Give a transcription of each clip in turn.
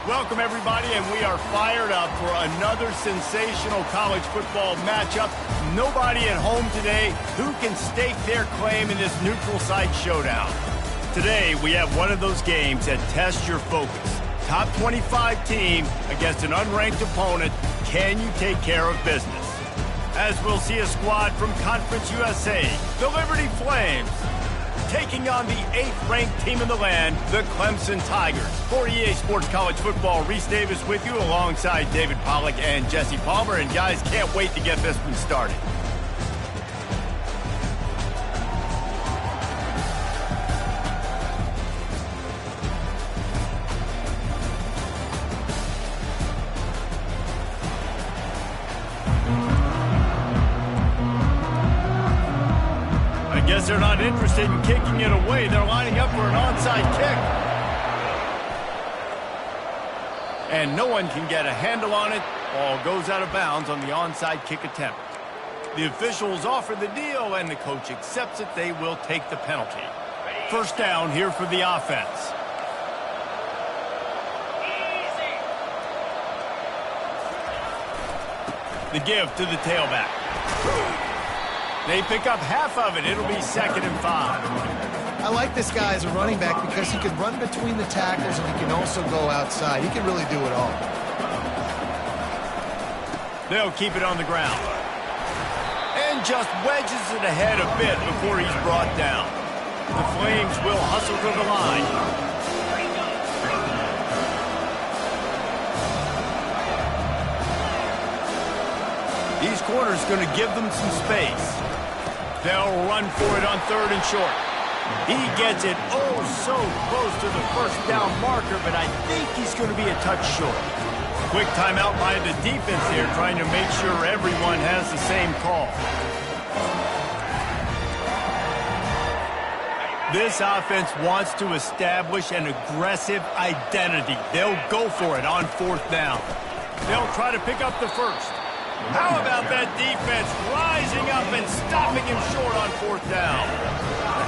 Welcome, everybody, and we are fired up for another sensational college football matchup. Nobody at home today who can stake their claim in this neutral site showdown. Today, we have one of those games that tests your focus. Top 25 team against an unranked opponent. Can you take care of business? As we'll see a squad from Conference USA, the Liberty Flames, taking on the 8th-ranked team in the land, the Clemson Tigers. For EA Sports College Football, Reese Davis with you alongside David Pollack and Jesse Palmer. And guys, can't wait to get this one started. I guess they're not interested in kicking it away. They're lining up for an onside kick. And no one can get a handle on it. Ball goes out of bounds on the onside kick attempt. The officials offer the deal, and the coach accepts it. They will take the penalty. First down here for the offense. The give to the tailback. They pick up half of it. It'll be 2nd and 5. I like this guy as a running back because he can run between the tackles and he can also go outside. He can really do it all. They'll keep it on the ground. And just wedges it ahead a bit before he's brought down. The Flames will hustle to the line. These corners going to give them some space. They'll run for it on 3rd and short. He gets it oh so close to the first down marker, but I think he's going to be a touch short. Quick timeout by the defense here, trying to make sure everyone has the same call. This offense wants to establish an aggressive identity. They'll go for it on 4th down. They'll try to pick up the first. How about that defense rising up and stopping him short on 4th down?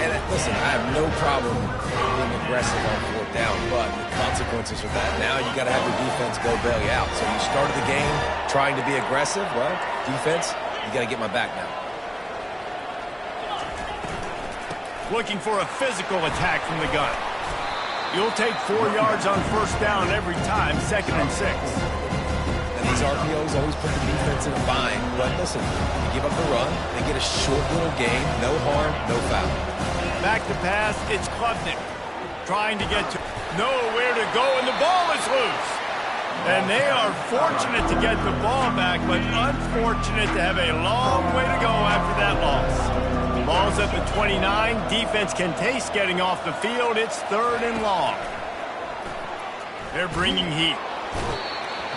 And listen, I have no problem being aggressive on 4th down, but the consequences of that, now you got to have your defense go bail you out. So you started the game trying to be aggressive. Well, defense, you got to get my back now. Looking for a physical attack from the gun. You'll take 4 yards on 1st down every time, 2nd and 6. These RPOs always put the defense in a bind. But listen, you give up the run, they get a short little gain, no harm, no foul. Back to pass, it's Klubnik. Trying to get to nowhere to go, and the ball is loose. And they are fortunate to get the ball back, but unfortunate to have a long way to go after that loss. Ball's at the 29. Defense can taste getting off the field. It's 3rd and long. They're bringing heat.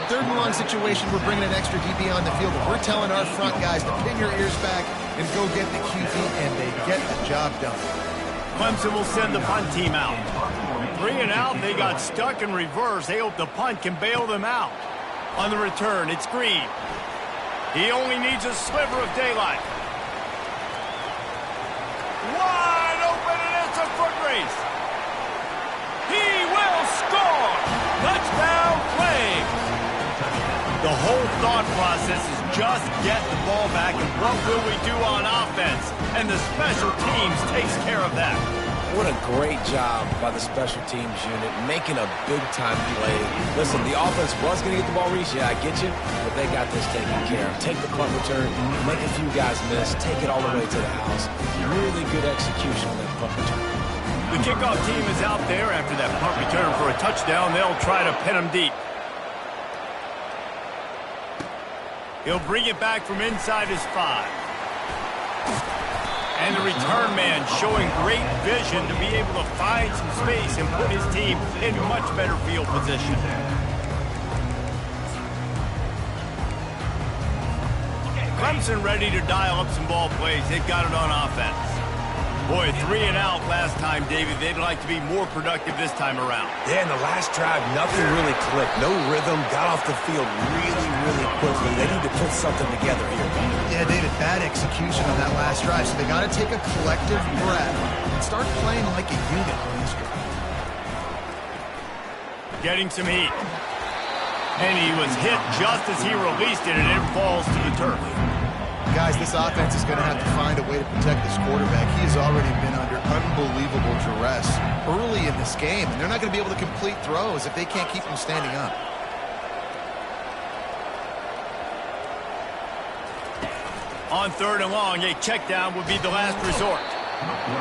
3rd and long situation, we're bringing an extra DB on the field, but we're telling our front guys to pin your ears back and go get the QB, and they get the job done. Clemson will send the punt team out. 3 and out, they got stuck in reverse. They hope the punt can bail them out. On the return, it's Green. He only needs a sliver of daylight. Wide open, and it's a foot race. He will score! Touchdown, Flames! The whole thought process is just get the ball back, and what will we do on offense? And the special teams takes care of that. What a great job by the special teams unit, making a big-time play. Listen, the offense was going to get the ball reached. Yeah, I get you, but they got this taken care of. Take the punt return, make a few guys miss, take it all the way to the house. Really good execution on that punt return. The kickoff team is out there after that punt return for a touchdown. They'll try to pin him deep. He'll bring it back from inside his 5. And the return man showing great vision to be able to find some space and put his team in much better field position. Clemson ready to dial up some ball plays. They've got it on offense. Boy, 3 and out last time, David. They'd like to be more productive this time around. Yeah, in the last drive, nothing really clicked. No rhythm, got off the field really quickly. They need to put something together here. Yeah, David, bad execution on that last drive. So they got to take a collective breath and start playing like a unit on this drive. Getting some heat. And he was hit just as he released it, and it falls to the turf. Guys, this offense is going to have to find a way to protect this quarterback. He has already been under unbelievable duress early in this game, and they're not going to be able to complete throws if they can't keep him standing up. On 3rd and long, a check down would be the last resort.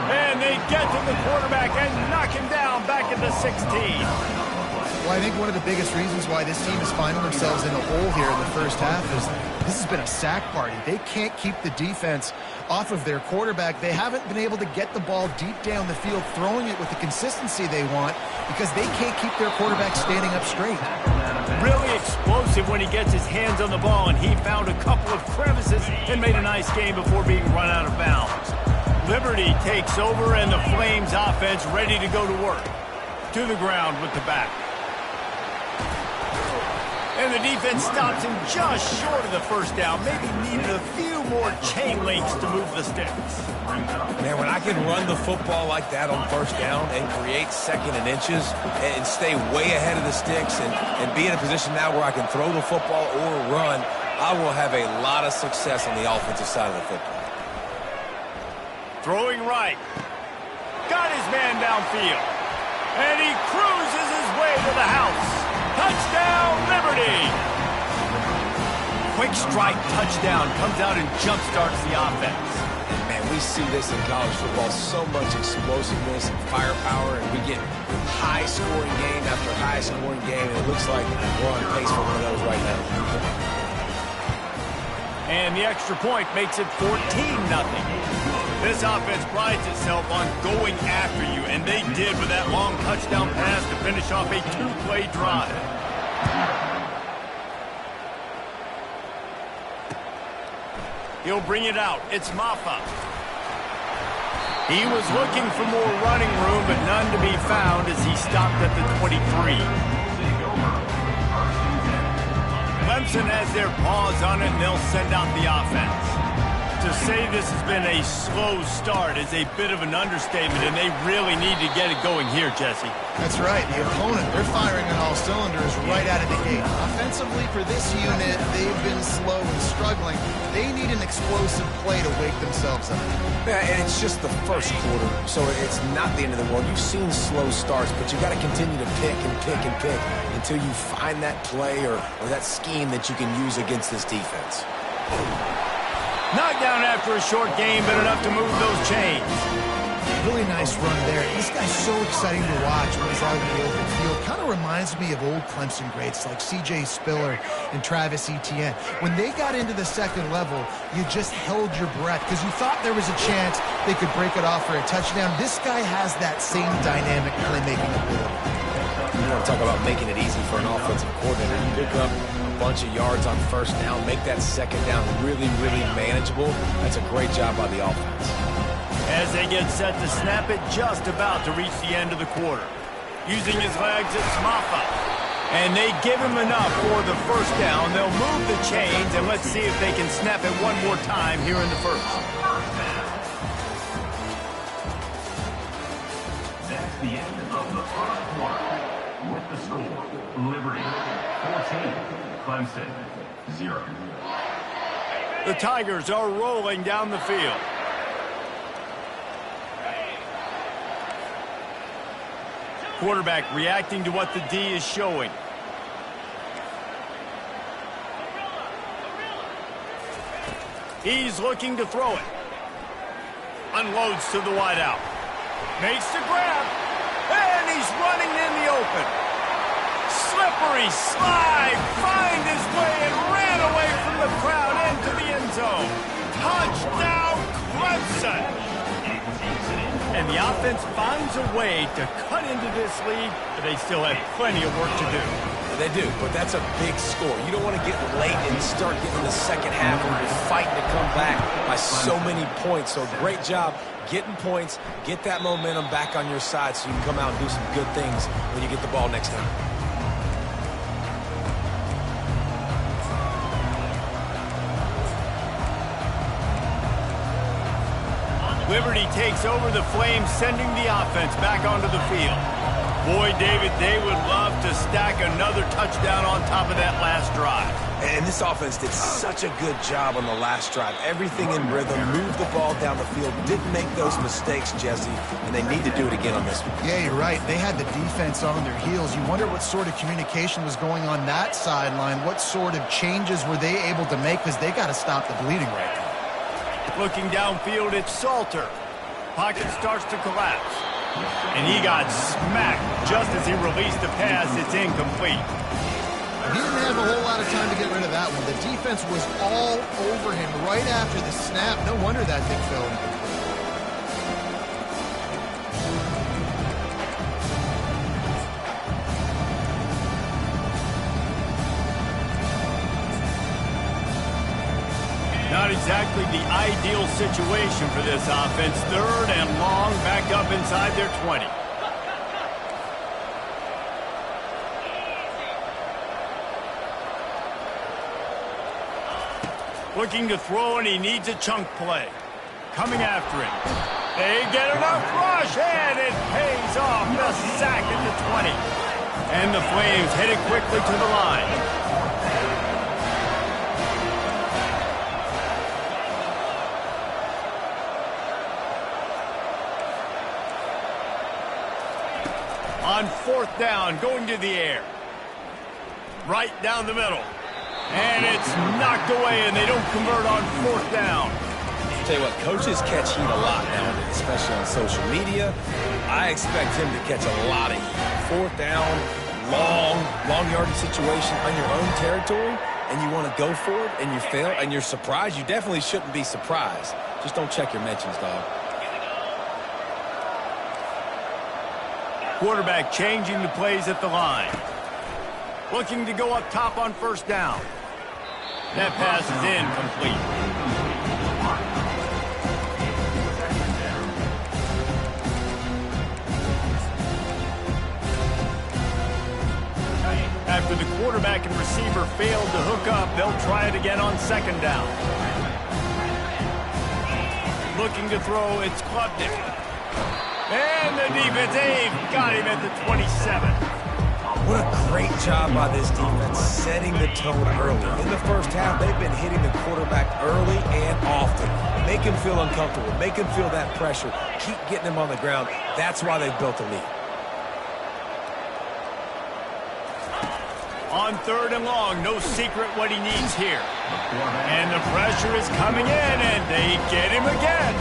And they get to the quarterback and knock him down back at the 16. Well, I think one of the biggest reasons why this team is finding themselves in a hole here in the first half is this has been a sack party. They can't keep the defense off of their quarterback. They haven't been able to get the ball deep down the field, throwing it with the consistency they want because they can't keep their quarterback standing up straight. Really explosive when he gets his hands on the ball, and he found a couple of crevices and made a nice game before being run out of bounds. Liberty takes over, and the Flames offense ready to go to work. To the ground with the back. And the defense stops him just short of the first down. Maybe needed a few more chain links to move the sticks. Man, when I can run the football like that on first down and create second and inches and stay way ahead of the sticks and be in a position now where I can throw the football or run, I will have a lot of success on the offensive side of the football. Throwing right. Got his man downfield. And he cruises his way to the house. Touchdown, Liberty! Quick strike touchdown comes out and jump-starts the offense. And man, we see this in college football, so much explosiveness and firepower, and we get high-scoring game after high-scoring game, and it looks like we're on pace for one of those right now. And the extra point makes it 14-0. This offense prides itself on going after you, and they did with that long touchdown pass to finish off a 2-play drive. He'll bring it out. It's Ncaa. He was looking for more running room, but none to be found as he stopped at the 23. Clemson has their paws on it, and they'll send out the offense. To say this has been a slow start is a bit of an understatement, and they really need to get it going here, Jesse. That's right. The opponent, they're firing on all cylinders right out of the gate. Offensively, for this unit, they've been slow and struggling. They need an explosive play to wake themselves up. Yeah, and it's just the first quarter, so it's not the end of the world. You've seen slow starts, but you got to continue to pick and pick and pick until you find that play or that scheme that you can use against this defense. Knocked down after a short game, but enough to move those chains. Really nice run there. This guy's so exciting to watch when he's out in the open field. Kind of reminds me of old Clemson greats like C.J. Spiller and Travis Etienne. When they got into the second level, you just held your breath because you thought there was a chance they could break it off for a touchdown. This guy has that same dynamic playmaking ability. You want to talk about making it easy for an offensive coordinator. You pick up a bunch of yards on first down, make that second down really, really manageable. That's a great job by the offense. As they get set to snap it, just about to reach the end of the quarter. Using his legs, it's Ncaa. And they give him enough for the first down. They'll move the chains, and let's see if they can snap it one more time here in the first. That's the end of the first quarter. With the score, Liberty 14, Clemson 0. The Tigers are rolling down the field. Quarterback reacting to what the D is showing. He's looking to throw it. Unloads to the wideout. Makes the grab. And he's running in the open. Slippery slide. Find his way and ran away from the crowd into the end zone. Touchdown, Clemson. And the offense finds a way to cut into this lead, but they still have plenty of work to do. They do, but that's a big score. You don't want to get late and start getting the second half when you're fighting to come back by so many points. So great job getting points, get that momentum back on your side so you can come out and do some good things when you get the ball next time. Liberty takes over the Flames, sending the offense back onto the field. Boy, David, they would love to stack another touchdown on top of that last drive. And this offense did such a good job on the last drive. Everything in rhythm, moved the ball down the field, didn't make those mistakes, Jesse, and they need to do it again on this one. Yeah, you're right. They had the defense on their heels. You wonder what sort of communication was going on that sideline. What sort of changes were they able to make, because they got to stop the bleeding right now. Looking downfield, it's Salter. Pocket starts to collapse. And he got smacked just as he released the pass. It's incomplete. He didn't have a whole lot of time to get rid of that one. The defense was all over him right after the snap. No wonder that thing fell incomplete. Not exactly the ideal situation for this offense. 3rd and long, back up inside their 20. Looking to throw, and he needs a chunk play. Coming after him. They get enough rush, and it pays off. The sack at the 20. And the Flames headed quickly to the line. On 4th down, going to the air. Right down the middle. And it's knocked away, and they don't convert on 4th down. I'll tell you what, coaches catch heat a lot nowadays, especially on social media. I expect him to catch a lot of heat. 4th down, long yardage situation on your own territory, and you want to go for it, and you fail, and you're surprised. You definitely shouldn't be surprised. Just don't check your mentions, dog. Quarterback changing the plays at the line. Looking to go up top on 1st down. That pass is incomplete. After the quarterback and receiver failed to hook up, they'll try it again on 2nd down. Looking to throw, it's Klubnik. And the defense, they've got him at the 27. What a great job by this defense, setting the tone early. In the first half, they've been hitting the quarterback early and often. Make him feel uncomfortable. Make him feel that pressure. Keep getting him on the ground. That's why they've built a lead. On 3rd and long, no secret what he needs here. And the pressure is coming in, and they get him again.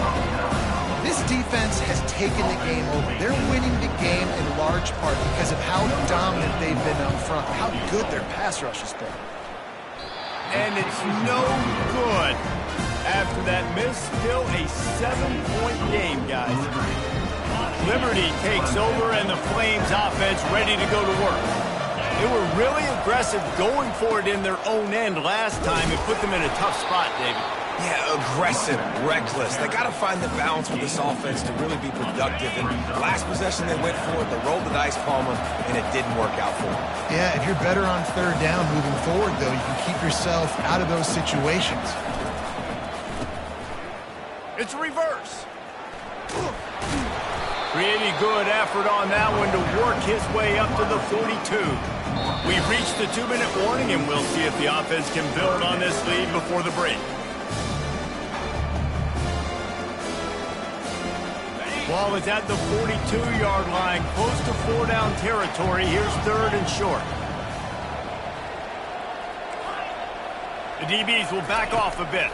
This defense has taken the game over. They're winning the game in large part because of how dominant they've been up front, how good their pass rush has been. And it's no good. After that miss, still a 7-point game, guys. Liberty takes over, and the Flames offense ready to go to work. They were really aggressive going for it in their own end last time. It put them in a tough spot, David. Yeah, aggressive, reckless. They got to find the balance with this offense to really be productive. And last possession they went for it, they rolled the dice, Palmer, and it didn't work out for them. Yeah, if you're better on 3rd down moving forward, though, you can keep yourself out of those situations. It's a reverse. Pretty good effort on that one to work his way up to the 42. We've reached the 2-minute warning, and we'll see if the offense can build on this lead before the break. Ball is at the 42-yard line, close to 4-down territory. Here's 3rd and short. The DBs will back off a bit.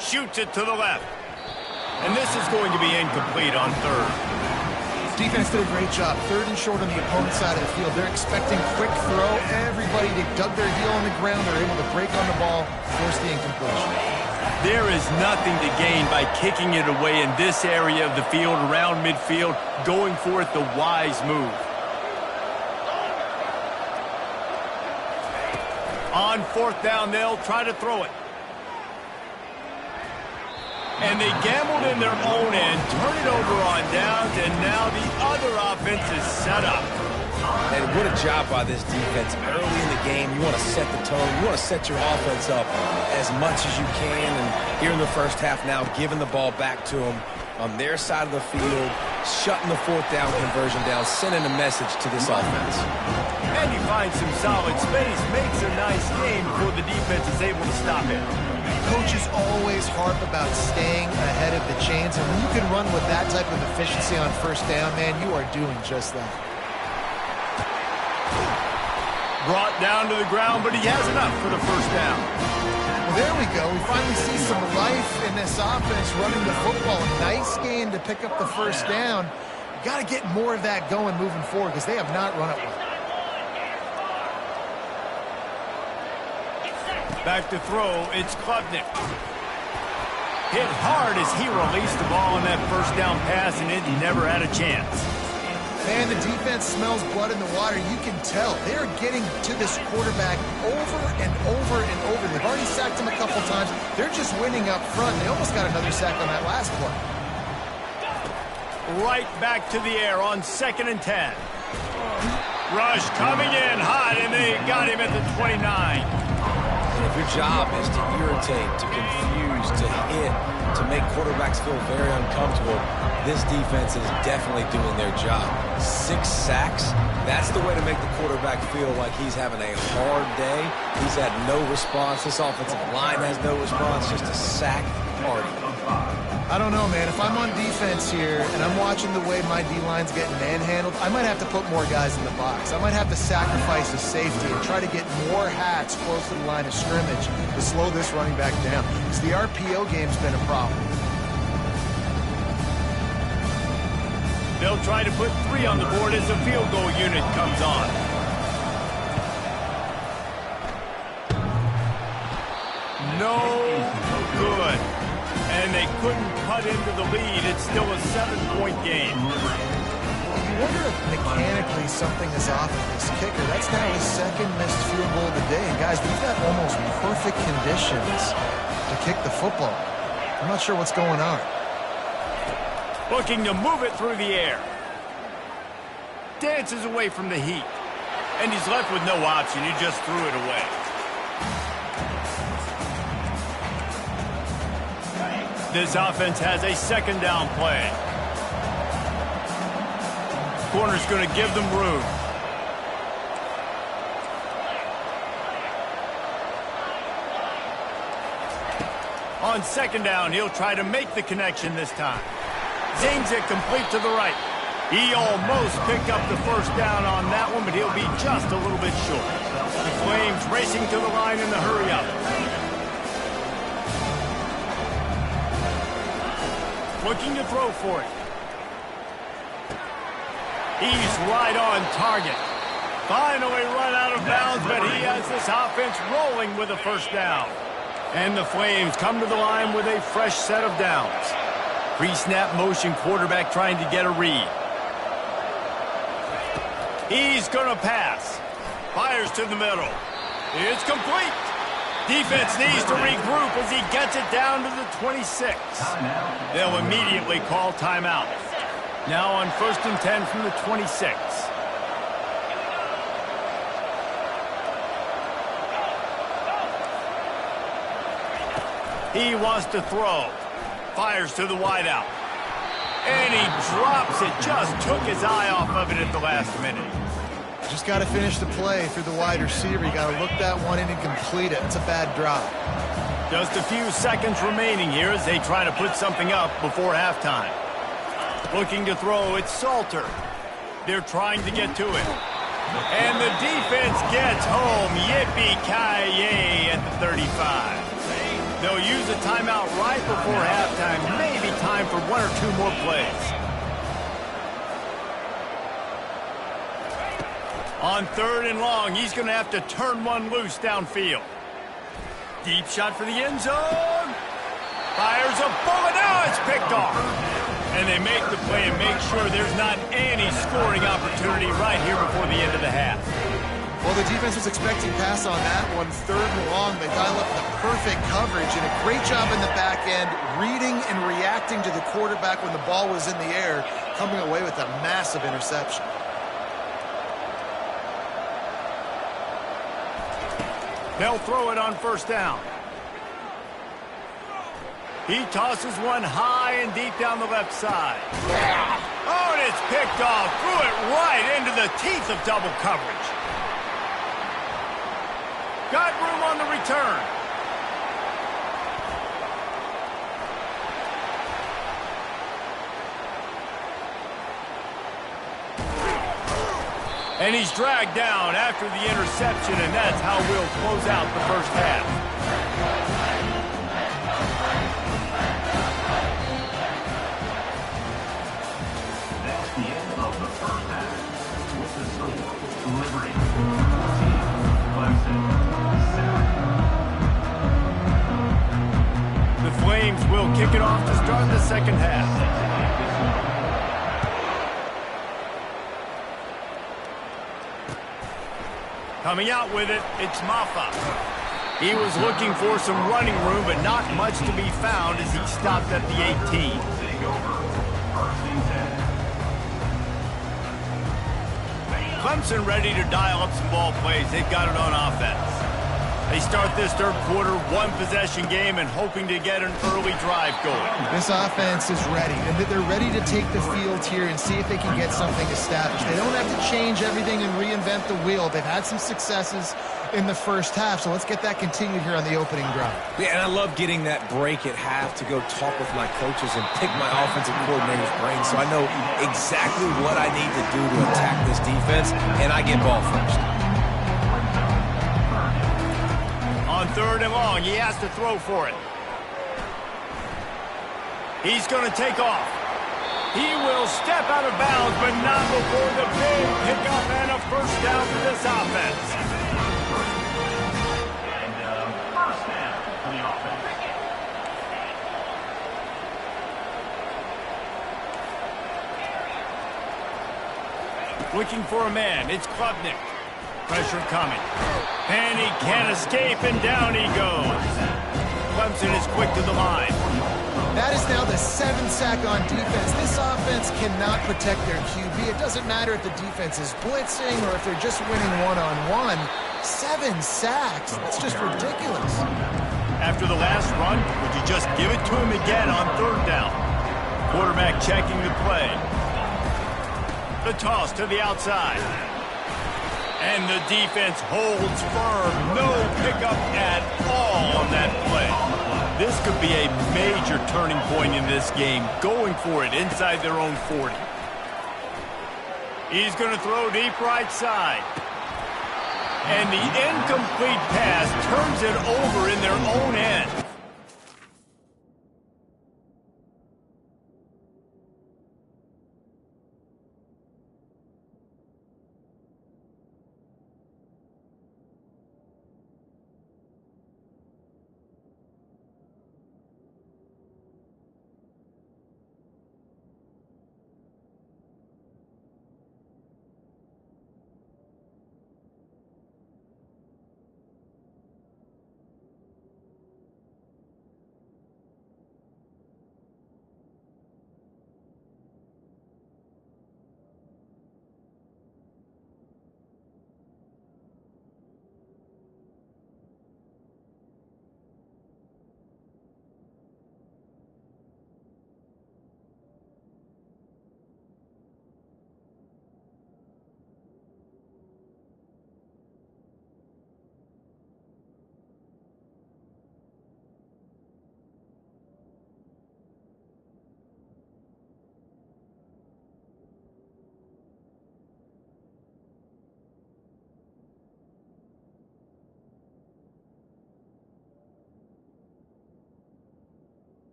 Shoots it to the left. And this is going to be incomplete on 3rd. Defense did a great job. 3rd and short on the opponent's side of the field. They're expecting quick throw. Everybody, they dug their heel on the ground. They're able to break on the ball, force the incompletion. There is nothing to gain by kicking it away in this area of the field, around midfield, going for it the wise move. On 4th down, they'll try to throw it. And they gambled in their own end, turn it over on downs, and now the other offense is set up. And what a job by this defense. Early in the game, you want to set the tone. You want to set your offense up as much as you can. And here in the first half now, giving the ball back to them on their side of the field, shutting the fourth down conversion down, sending a message to this offense. And he finds some solid space, makes a nice game before the defense is able to stop him. Coaches always harp about staying ahead of the chains, and when you can run with that type of efficiency on first down, man, you are doing just that. Brought down to the ground, but he has enough for the first down. Well, there we go. We finally see some life in this offense running the football. Nice gain to pick up the first down. You got to get more of that going moving forward because they have not run it well. Back to throw, it's Klubnik. Hit hard as he released the ball on that first down pass, and it never had a chance. Man, the defense smells blood in the water. You can tell. They're getting to this quarterback over and over and over. They've already sacked him a couple times. They're just winning up front. They almost got another sack on that last play. Right back to the air on 2nd and 10. Rush coming in hot, and they got him at the 29. If your job is to irritate, to confuse, to hit, to make quarterbacks feel very uncomfortable, this defense is definitely doing their job. 6 sacks, that's the way to make the quarterback feel like he's having a hard day. He's had no response. This offensive line has no response, just a sack party. I don't know, man. If I'm on defense here and I'm watching the way my D-line's getting manhandled, I might have to put more guys in the box. I might have to sacrifice a safety and try to get more hats close to the line of scrimmage to slow this running back down. Because the RPO game's been a problem. They'll try to put 3 on the board as the field goal unit comes on. No good. And they couldn't cut into the lead. It's still a 7-point game. You wonder if mechanically something is off of this kicker. That's now his 2nd missed field goal of the day. And guys, they've got almost perfect conditions to kick the football. I'm not sure what's going on. Looking to move it through the air. Dances away from the heat. And he's left with no option. He just threw it away. This offense has a 2nd down play. Corner's going to give them room. On 2nd down, he'll try to make the connection this time. Zings it complete to the right. He almost picked up the first down on that one, but he'll be just a little bit short. The Flames racing to the line in the hurry-up. Looking to throw for it. He's right on target. Finally run out of bounds, but he has this offense rolling with a first down. And the Flames come to the line with a fresh set of downs. Pre-snap motion quarterback trying to get a read. He's going to pass. Fires to the middle. It's complete. Defense needs to regroup as he gets it down to the 26. They'll immediately call timeout. Now on 1st and 10 from the 26. He wants to throw. Fires to the wideout. And he drops it. Just took his eye off of it at the last minute. Just got to finish the play through the wide receiver. You got to look that one in and complete it. It's a bad drop. Just a few seconds remaining here as they try to put something up before halftime. Looking to throw, it's Salter. They're trying to get to it. And the defense gets home. Yippee-ki-yay at the 35. They'll use a timeout right before halftime. Maybe time for 1 or 2 more plays. On 3rd and long, he's going to have to turn one loose downfield. Deep shot for the end zone. Fires a bullet. Now it's picked off. And they make the play and make sure there's not any scoring opportunity right here before the end of the half. Well, the defense was expecting pass on that one. 3rd and long, they dial up the perfect coverage and a great job in the back end, reading and reacting to the quarterback when the ball was in the air, coming away with a massive interception. They'll throw it on 1st down. He tosses one high and deep down the left side. Oh, and it's picked off. Threw it right into the teeth of double coverage. Got room on the return. And he's dragged down after the interception, and that's how we'll close out the first half. That's the end of the first half. With the score, Liberty 14, Clemson 7. The Flames will kick it off to start the second half. Coming out with it, it's Ncaa. He was looking for some running room, but not much to be found as he stopped at the 18. Take over. First and 10. Clemson ready to dial up some ball plays. They've got it on offense. They start this third quarter, one-possession game, and hoping to get an early drive going. This offense is ready, and they're ready to take the field here and see if they can get something established. They don't have to change everything and reinvent the wheel. They've had some successes in the first half, so let's get that continued here on the opening drive. Yeah, and I love getting that break at half to go talk with my coaches and pick my offensive coordinator's brain so I know exactly what I need to do to attack this defense, and I get ball first. On third and long, he has to throw for it. He's going to take off. He will step out of bounds, but not before the big pickup and a first down for this offense. And first down for the offense. Looking for a man. It's Klubnik. Pressure coming. And he can't escape, and down he goes. Clemson is quick to the line. That is now the 7th sack on defense. This offense cannot protect their QB. It doesn't matter if the defense is blitzing or if they're just winning one-on-one. 7 sacks. That's just ridiculous. After the last run, would you just give it to him again on third down? Quarterback checking the play. The toss to the outside. And the defense holds firm. No pickup at all on that play. This could be a major turning point in this game, going for it inside their own 40. He's going to throw deep right side. And the incomplete pass turns it over in their own end.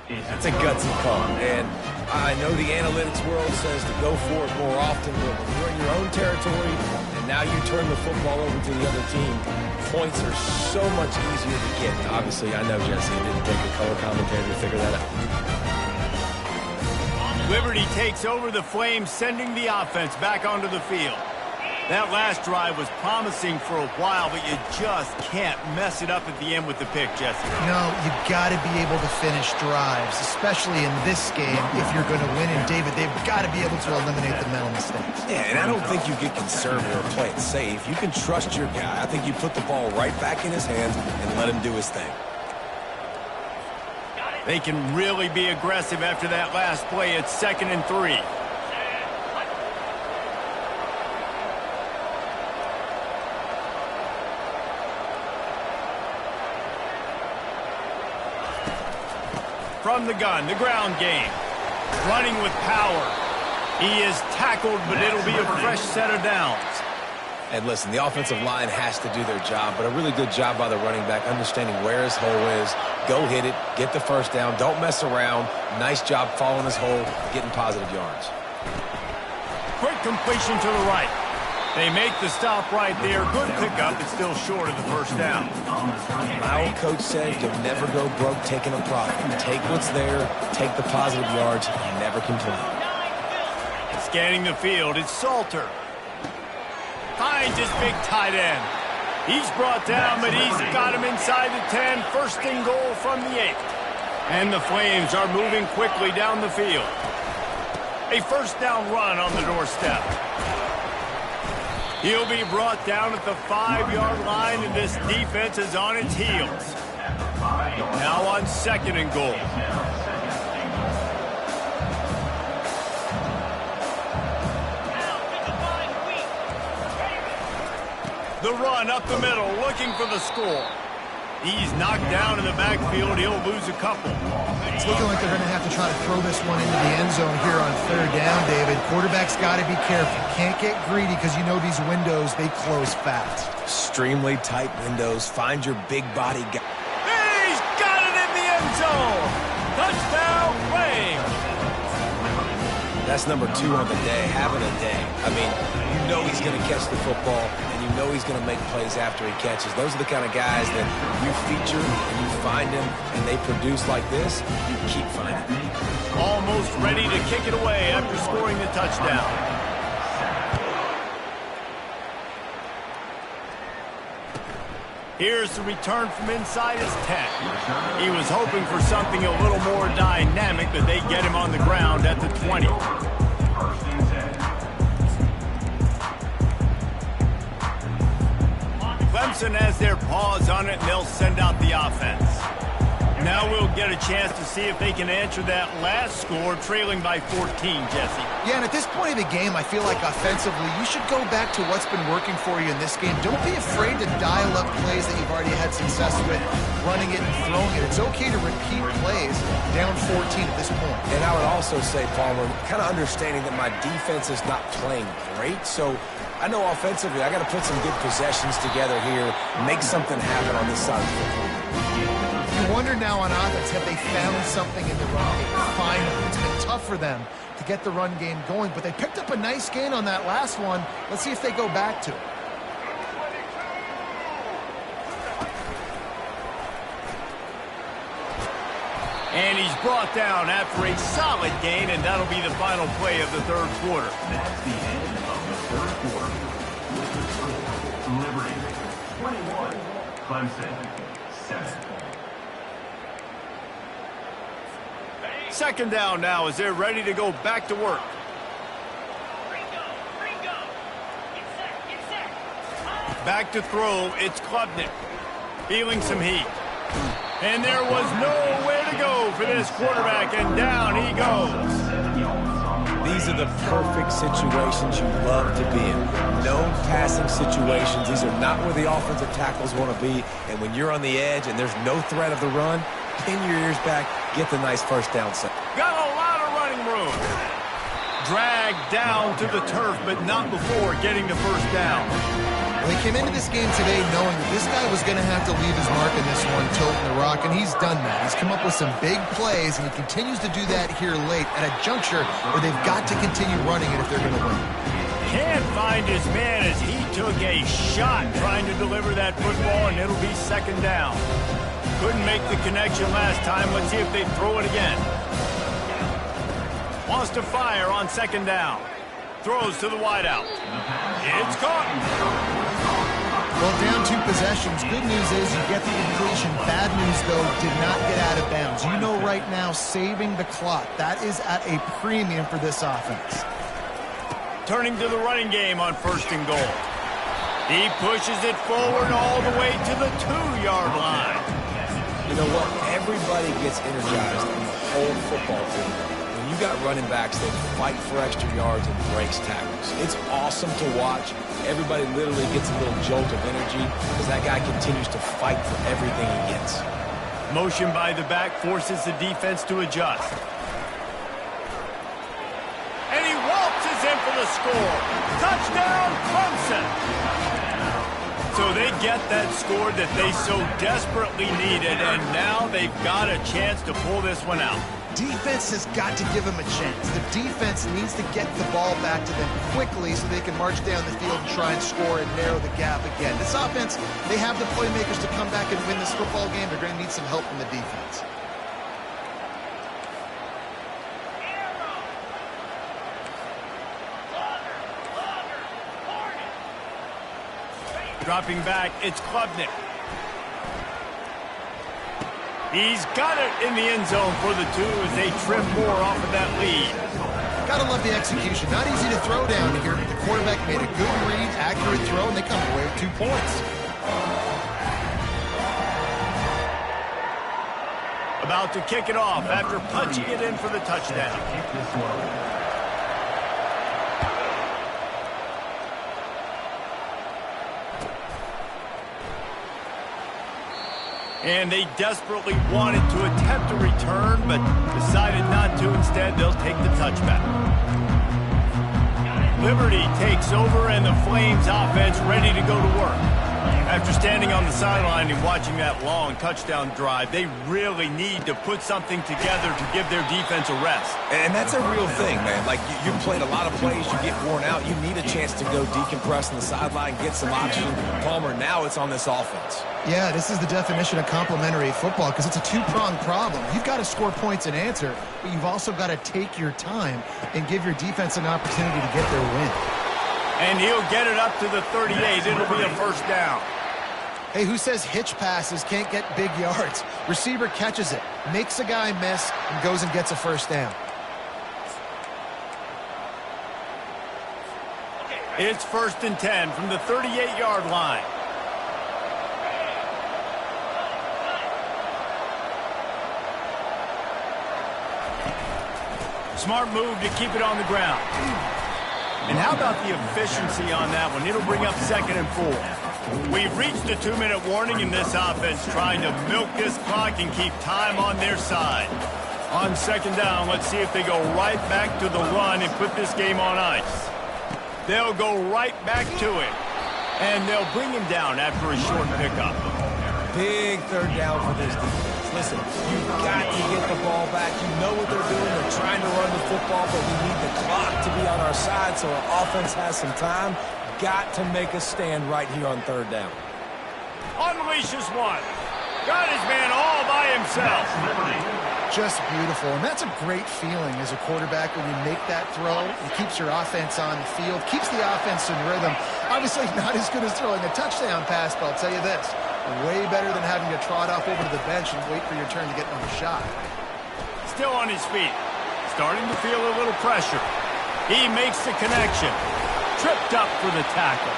That's a gutsy call, and I know the analytics world says to go for it more often, but when you're in your own territory and now you turn the football over to the other team, points are so much easier to get. Obviously, I know, Jesse, it didn't take a color commentator to figure that out. Liberty takes over the Flames, sending the offense back onto the field. That last drive was promising for a while, but you just can't mess it up at the end with the pick, Jesse. No, you've got to be able to finish drives, especially in this game if you're going to win. And, David, they've got to be able to eliminate the mental mistakes. Yeah, and I don't think you get conservative or play it safe. You can trust your guy. I think you put the ball right back in his hands and let him do his thing. They can really be aggressive after that last play. It's 2nd and 3. From the gun, the ground game. Running with power. He is tackled, but it'll be a fresh set of downs. And listen, the offensive line has to do their job, but a really good job by the running back, understanding where his hole is. Go hit it, get the first down, don't mess around. Nice job following his hole, getting positive yards. Quick completion to the right. They make the stop right there. Good pickup, but still short of the first down. My old coach said you'll never go broke taking a profit. Take what's there, take the positive yards, and never complain. Scanning the field, it's Salter. Finds his big tight end. He's brought down, but he's got him inside the 10. 1st and goal from the 8. And the Flames are moving quickly down the field. A first down run on the doorstep. He'll be brought down at the 5-yard line, and this defense is on its heels. Now on 2nd and goal. The run up the middle, looking for the score. He's knocked down in the backfield. He'll lose a couple. It's looking like they're going to have to try to throw this one into the end zone here on 3rd down, David. Quarterback's got to be careful. Can't get greedy because you know these windows, they close fast. Extremely tight windows. Find your big body guy. He's got it in the end zone. Touchdown, Flames. That's number 2 on the day, having a day. I mean, you know he's going to catch the football, and you know he's going to make plays after he catches. Those are the kind of guys that you feature and you find him, and they produce like this, you keep finding them. Almost ready to kick it away after scoring the touchdown. Here's the return from inside his 10. He was hoping for something a little more dynamic, but they get him on the ground at the 20. Clemson has their paws on it, and they'll send out the offense. Now we'll get a chance to see if they can answer that last score, trailing by 14, Jesse. Yeah, and at this point of the game, I feel like offensively, you should go back to what's been working for you in this game. Don't be afraid to dial up plays that you've already had success with, running it and throwing it. It's okay to repeat plays down 14 at this point. And I would also say, Palmer, kind of understanding that my defense is not playing great, so I know offensively I got to put some good possessions together here, make something happen on this side of the football. You wonder now on offense, have they found something in the run game? Finally, it's been tough for them to get the run game going, but they picked up a nice gain on that last one. Let's see if they go back to it. And he's brought down after a solid gain, and that'll be the final play of the 3rd quarter. That's the end of the 3rd quarter. With the score, Liberty 21, Clemson 7. 2nd down now as they're ready to go back to work. Back to throw, it's Klubnik. Feeling some heat. And there was nowhere to go for this quarterback, and down he goes. These are the perfect situations you love to be in. No passing situations. These are not where the offensive tackles want to be. And when you're on the edge and there's no threat of the run, pin your ears back, get the nice first down set. Got a lot of running room. dragged down to the turf, but not before getting the first down. Well, he came into this game today knowing that this guy was going to have to leave his mark in this one, tilting the rock, and he's done that. He's come up with some big plays, and he continues to do that here late at a juncture where they've got to continue running it if they're going to win. Can't find his man as he took a shot trying to deliver that football, and it'll be second down. Couldn't make the connection last time. Let's see if they throw it again. Wants to fire on second down. Throws to the wideout. It's caught. Well, down 2 possessions. Good news is you get the completion. Bad news, though, did not get out of bounds. You know right now, saving the clock. That is at a premium for this offense. Turning to the running game on first and goal. He pushes it forward all the way to the 2-yard line. You know what? Everybody gets energized in the whole football team. When you got running backs that fight for extra yards and breaks tackles. It's awesome to watch. Everybody literally gets a little jolt of energy because that guy continues to fight for everything he gets. Motion by the back forces the defense to adjust. And he waltzes in for the score. Touchdown, Clemson! So they get that score that they so desperately needed, and now they've got a chance to pull this one out. Defense has got to give them a chance. The defense needs to get the ball back to them quickly so they can march down the field and try and score and narrow the gap again. This offense, they have the playmakers to come back and win this football game. They're going to need some help from the defense. Dropping back, it's Klubnik. He's got it in the end zone for the 2 as they trim more off of that lead. Gotta love the execution. Not easy to throw down here, but the quarterback made a good read, accurate throw, and they come away with 2 points. About to kick it off after punching it in for the touchdown. And they desperately wanted to attempt a return, but decided not to. Instead, they'll take the touchback. Liberty takes over, and the Flames offense ready to go to work. After standing on the sideline and watching that long touchdown drive, they really need to put something together to give their defense a rest. And that's a real thing, man. Like, you played a lot of plays, you get worn out, you need a chance to go decompress on the sideline, get some oxygen. Palmer, now it's on this offense. Yeah, this is the definition of complementary football because it's a 2-pronged problem. You've got to score points and answer, but you've also got to take your time and give your defense an opportunity to get their win. And he'll get it up to the 38. It'll be a first down. Hey, who says hitch passes can't get big yards? Receiver catches it, makes a guy miss, and goes and gets a first down. It's 1st and 10 from the 38-yard line. Smart move to keep it on the ground. And how about the efficiency on that one? It'll bring up 2nd and 4. We've reached the 2-minute warning in this offense, trying to milk this clock and keep time on their side. On 2nd down, let's see if they go right back to the run and put this game on ice. They'll go right back to it. And they'll bring him down after a short pickup. Big 3rd down for this defense. Listen, you've got to get the ball back. You know what they're doing. They're trying to run the football, but we need the clock to be on our side so our offense has some time. Got to make a stand right here on 3rd down. Unleashes one. Got his man all by himself. Just beautiful, and that's a great feeling as a quarterback when you make that throw. It keeps your offense on the field, keeps the offense in rhythm. Obviously not as good as throwing a touchdown pass, but I'll tell you this, way better than having to trot off over to the bench and wait for your turn to get another shot. Still on his feet, starting to feel a little pressure. He makes the connection. Tripped up for the tackle.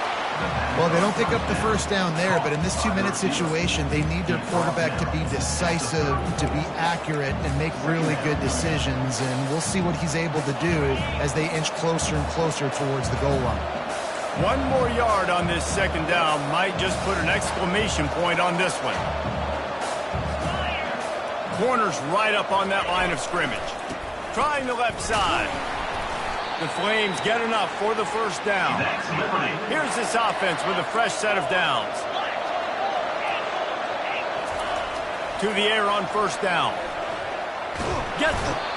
Well, they don't pick up the first down there, but in this 2-minute situation, they need their quarterback to be decisive, to be accurate, and make really good decisions. And we'll see what he's able to do as they inch closer and closer towards the goal line. 1 more yard on this 2nd down might just put an exclamation point on this one. Corner's right up on that line of scrimmage. Trying the left side. The Flames get enough for the first down. Here's this offense with a fresh set of downs. To the air on first down.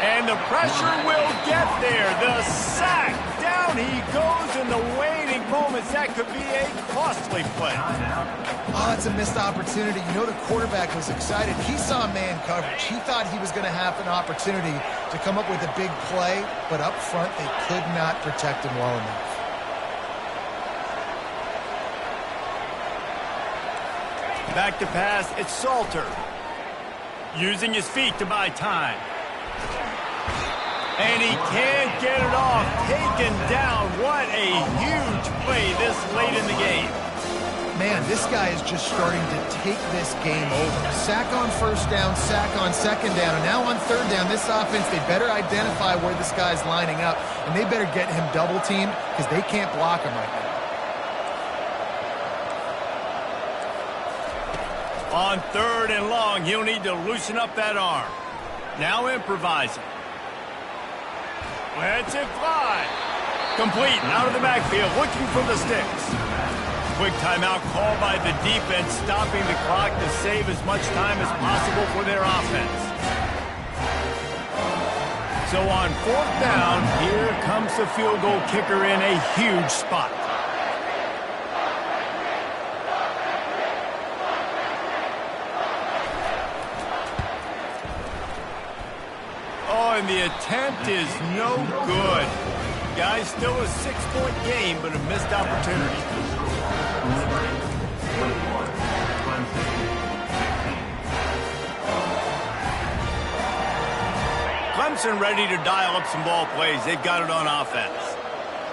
And the pressure will get there. The sack. Down he goes in the waning moments. That could be a costly play. Oh, it's a missed opportunity. You know the quarterback was excited. He saw man coverage. He thought he was going to have an opportunity to come up with a big play, but up front they could not protect him well enough. Back to pass, it's Salter. Using his feet to buy time. And he can't get it off. Taken down. What a huge play this late in the game. Man, this guy is just starting to take this game over. Sack on first down, sack on second down, and now on third down, this offense, they better identify where this guy's lining up, and they better get him double-teamed because they can't block him right now. On third and long, he'll need to loosen up that arm. Now improvising. Lets it fly. Complete, out of the backfield, looking for the sticks. Quick timeout called by the defense, stopping the clock to save as much time as possible for their offense. So on fourth down, here comes the field goal kicker in a huge spot. And the attempt is no good. Guys, still a 6-point game, but a missed opportunity. Clemson ready to dial up some ball plays. They've got it on offense.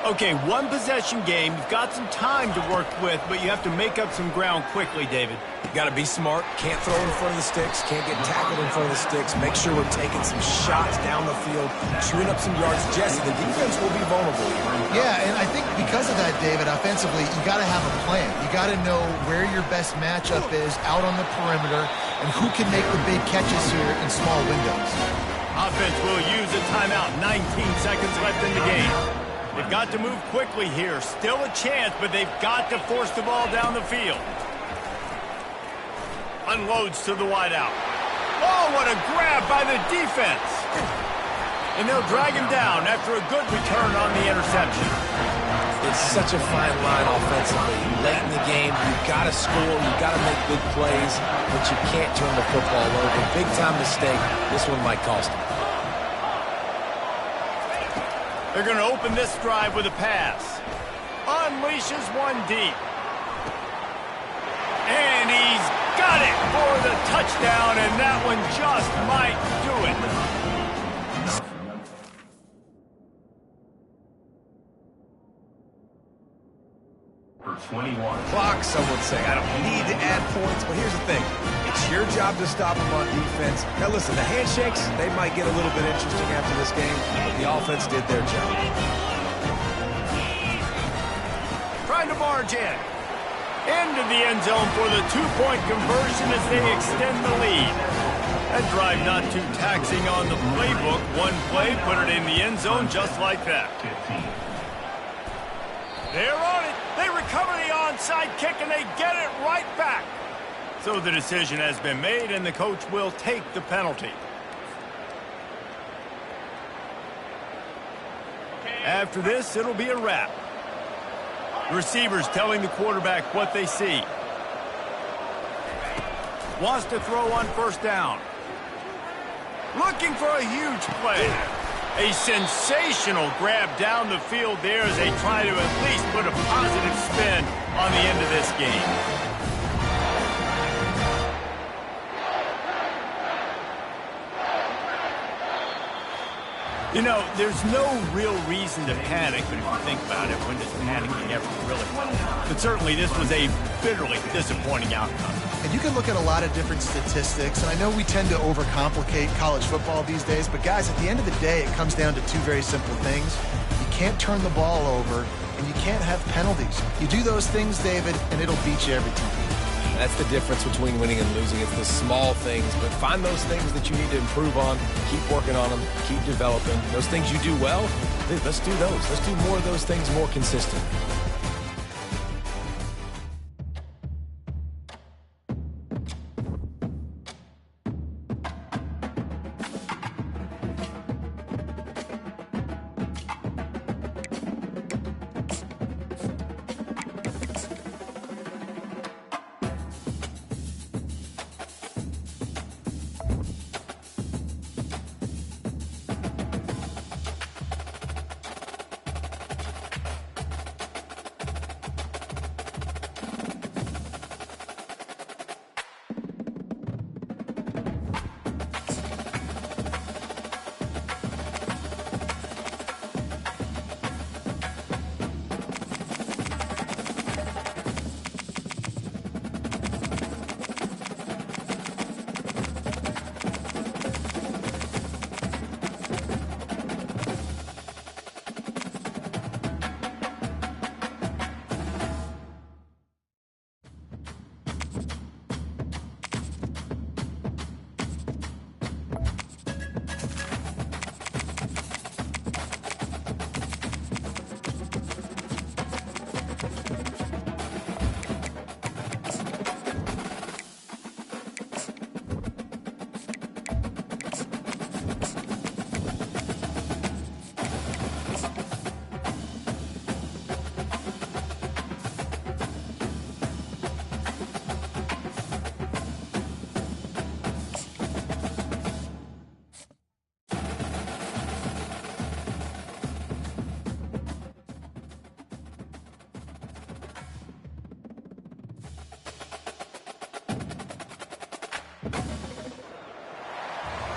Okay, one possession game. You've got some time to work with, but you have to make up some ground quickly, David. Got to be smart. Can't throw in front of the sticks. Can't get tackled in front of the sticks. Make sure we're taking some shots down the field, chewing up some yards. Jesse, the defense will be vulnerable here. Yeah, and I think because of that, David, offensively, you got to have a plan. You got to know where your best matchup is out on the perimeter and who can make the big catches here in small windows. Offense will use a timeout. 19 seconds left in the game. They've got to move quickly here. Still a chance, but they've got to force the ball down the field. Unloads to the wideout. Oh, what a grab by the defense. And they'll drag him down after a good return on the interception. It's such a fine line offensively. Late in the game, you've got to score, you've got to make big plays, but you can't turn the football over. Big-time mistake. This one might cost them. They're going to open this drive with a pass. Unleashes one deep. And he's got it for the touchdown, and that one just might do it. For 21. Clock, some would say. I don't need to add points, but here's the thing. It's your job to stop them on defense. Now listen, the handshakes, they might get a little bit interesting after this game, but the offense did their job. Trying to barge in. Into the end zone for the two-point conversion as they extend the lead. That drive not too taxing on the playbook. One play, put it in the end zone just like that. 15. They're on it. They recover the onside kick, and they get it right back. So the decision has been made, and the coach will take the penalty. After this, it'll be a wrap. Receivers telling the quarterback what they see. Wants to throw on first down. Looking for a huge play. A sensational grab down the field there as they try to at least put a positive spin on the end of this game. You know, there's no real reason to panic, but if you think about it, when does panicking ever really help? But certainly this was a bitterly disappointing outcome. And you can look at a lot of different statistics, and I know we tend to overcomplicate college football these days, but guys, at the end of the day, it comes down to two very simple things. You can't turn the ball over, and you can't have penalties. You do those things, David, and it'll beat you every time. That's the difference between winning and losing. It's the small things, but find those things that you need to improve on. Keep working on them. Keep developing. Those things you do well, let's do those. Let's do more of those things more consistently.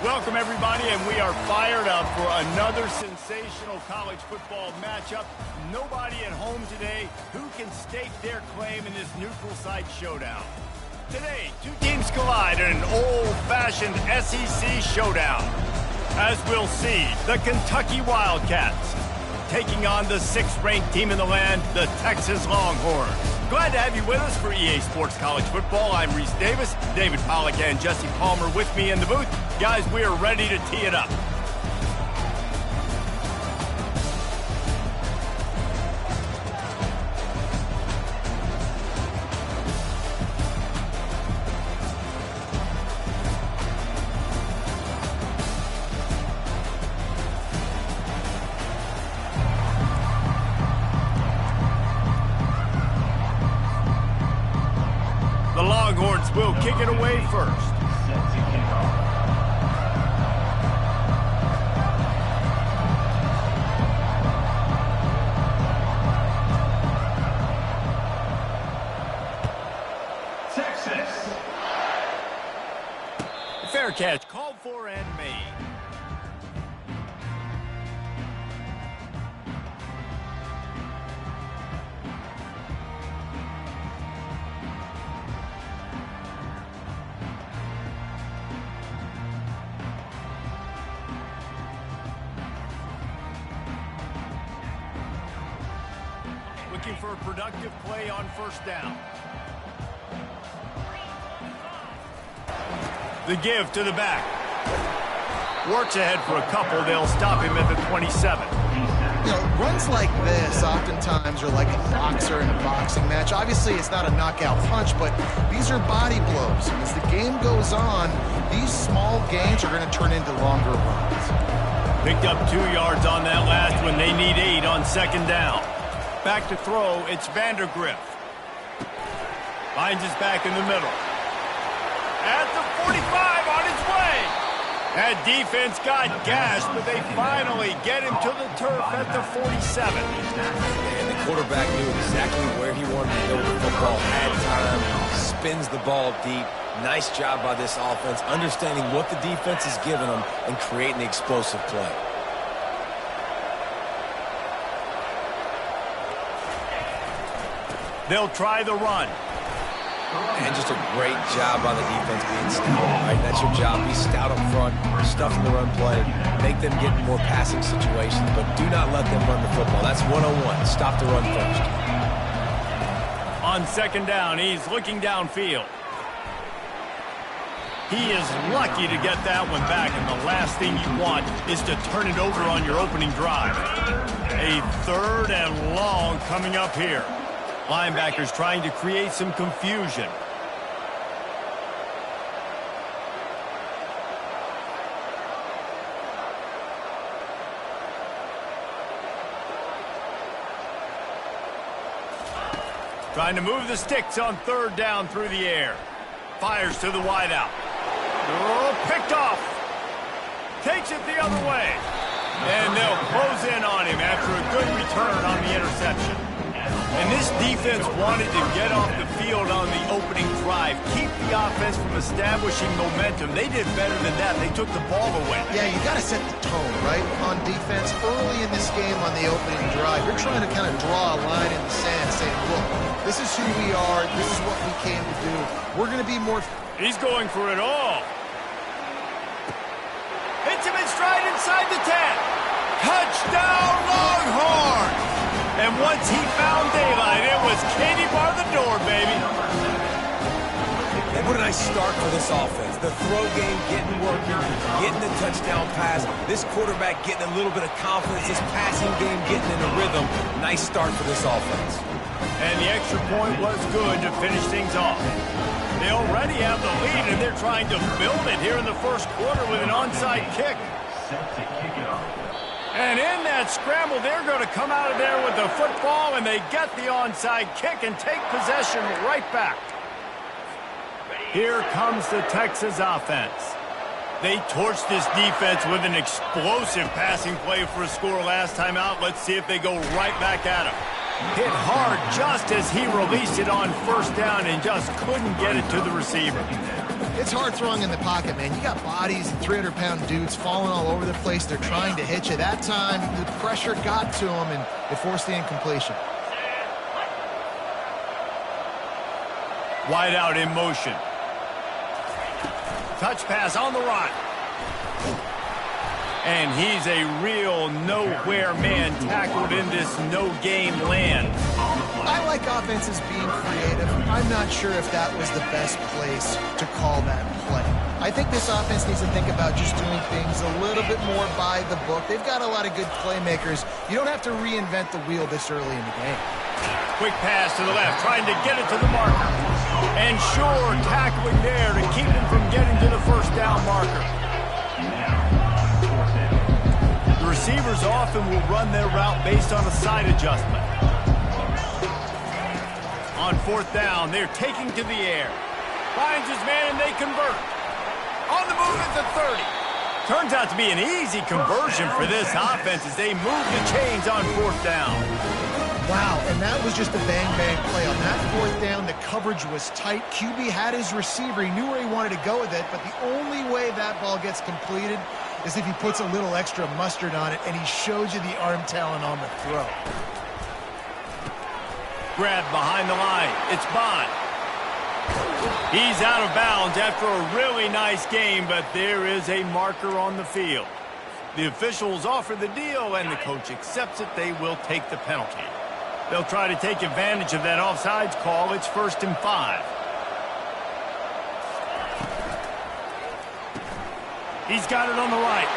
Welcome, everybody, and we are fired up for another sensational college football matchup. Nobody at home today who can stake their claim in this neutral site showdown. Today, two teams collide in an old-fashioned SEC showdown. As we'll see, the Kentucky Wildcats taking on the 6th-ranked team in the land, the Texas Longhorns. Glad to have you with us for EA Sports College Football. I'm Reese Davis, David Pollack and Jesse Palmer with me in the booth. Guys, we are ready to tee it up. The Longhorns will kick it away first. Fair catch, called for and made. Looking for a productive play on first down. The give to the back. Works ahead for a couple. They'll stop him at the 27. You know, runs like this oftentimes are like a boxer in a boxing match. Obviously, it's not a knockout punch, but these are body blows. And as the game goes on, these small gains are going to turn into longer runs. Picked up 2 yards on that last one. They need 8 on second down. Back to throw, it's Vandergrift. Finds his back in the middle. At the 45, on his way. That defense got gashed, but they finally get him to the turf at the 47. And the quarterback knew exactly where he wanted to go with the football, had time, spins the ball deep. Nice job by this offense, understanding what the defense is giving them and creating the explosive play. They'll try the run. And just a great job by the defense being stout, right? That's your job. Be stout up front, stuff in the run play, make them get in more passing situations, but do not let them run the football. That's 101. Stop the run first. On second down, he's looking downfield. He is lucky to get that one back, and the last thing you want is to turn it over on your opening drive. A 3rd and long coming up here. Linebackers trying to create some confusion. Trying to move the sticks on 3rd down through the air. Fires to the wideout. Oh, picked off. Takes it the other way. And they'll close in on him after a good return on the interception. And this defense wanted to get off the field on the opening drive, keep the offense from establishing momentum. They did better than that. They took the ball away. Yeah, you got to set the tone, right, on defense. Early in this game on the opening drive, you're trying to kind of draw a line in the sand saying, look, this is who we are. This is what we came to do. We're going to be more... He's going for it all. Hits him in stride inside the 10. Touchdown, Longhorns! And once he found daylight, it was Katie bar the door, baby. And what a nice start for this offense. The throw game getting working, getting the touchdown pass. This quarterback getting a little bit of confidence. This passing game getting in a rhythm. Nice start for this offense. And the extra point was good to finish things off. They already have the lead, and they're trying to build it here in the first quarter with an onside kick. Set to kick it off. And in that scramble, they're going to come out of there with the football, and they get the onside kick and take possession right back. Here comes the Texas offense. They torched this defense with an explosive passing play for a score last time out. Let's see if they go right back at him. Hit hard just as he released it on 1st down and just couldn't get it to the receiver. It's hard throwing in the pocket, man. You got bodies and 300-pound dudes falling all over the place. They're trying to hit you. That time, the pressure got to them, and it forced the incompletion. Wide out in motion. Touch pass on the run. And he's a real nowhere man tackled in this no-game land. I like offenses being creative. I'm not sure if that was the best place to call that play. I think this offense needs to think about just doing things a little bit more by the book. They've got a lot of good playmakers. You don't have to reinvent the wheel this early in the game. Quick pass to the left, trying to get it to the marker. And sure, tackling there to keep him from getting to the 1st down marker. The receivers often will run their route based on a side adjustment. On 4th down, they're taking to the air. Finds his man, and they convert. On the move at the 30. Turns out to be an easy conversion for this offense as they move the chains on 4th down. Wow, and that was just a bang-bang play. On that 4th down, the coverage was tight. QB had his receiver. He knew where he wanted to go with it, but the only way that ball gets completed is if he puts a little extra mustard on it, and he shows you the arm talent on the throw. Grab behind the line. It's Bond. He's out of bounds after a really nice game, but there is a marker on the field. The officials offer the deal, and the coach accepts it. They will take the penalty. They'll try to take advantage of that offsides call. It's 1st and 5. He's got it on the right.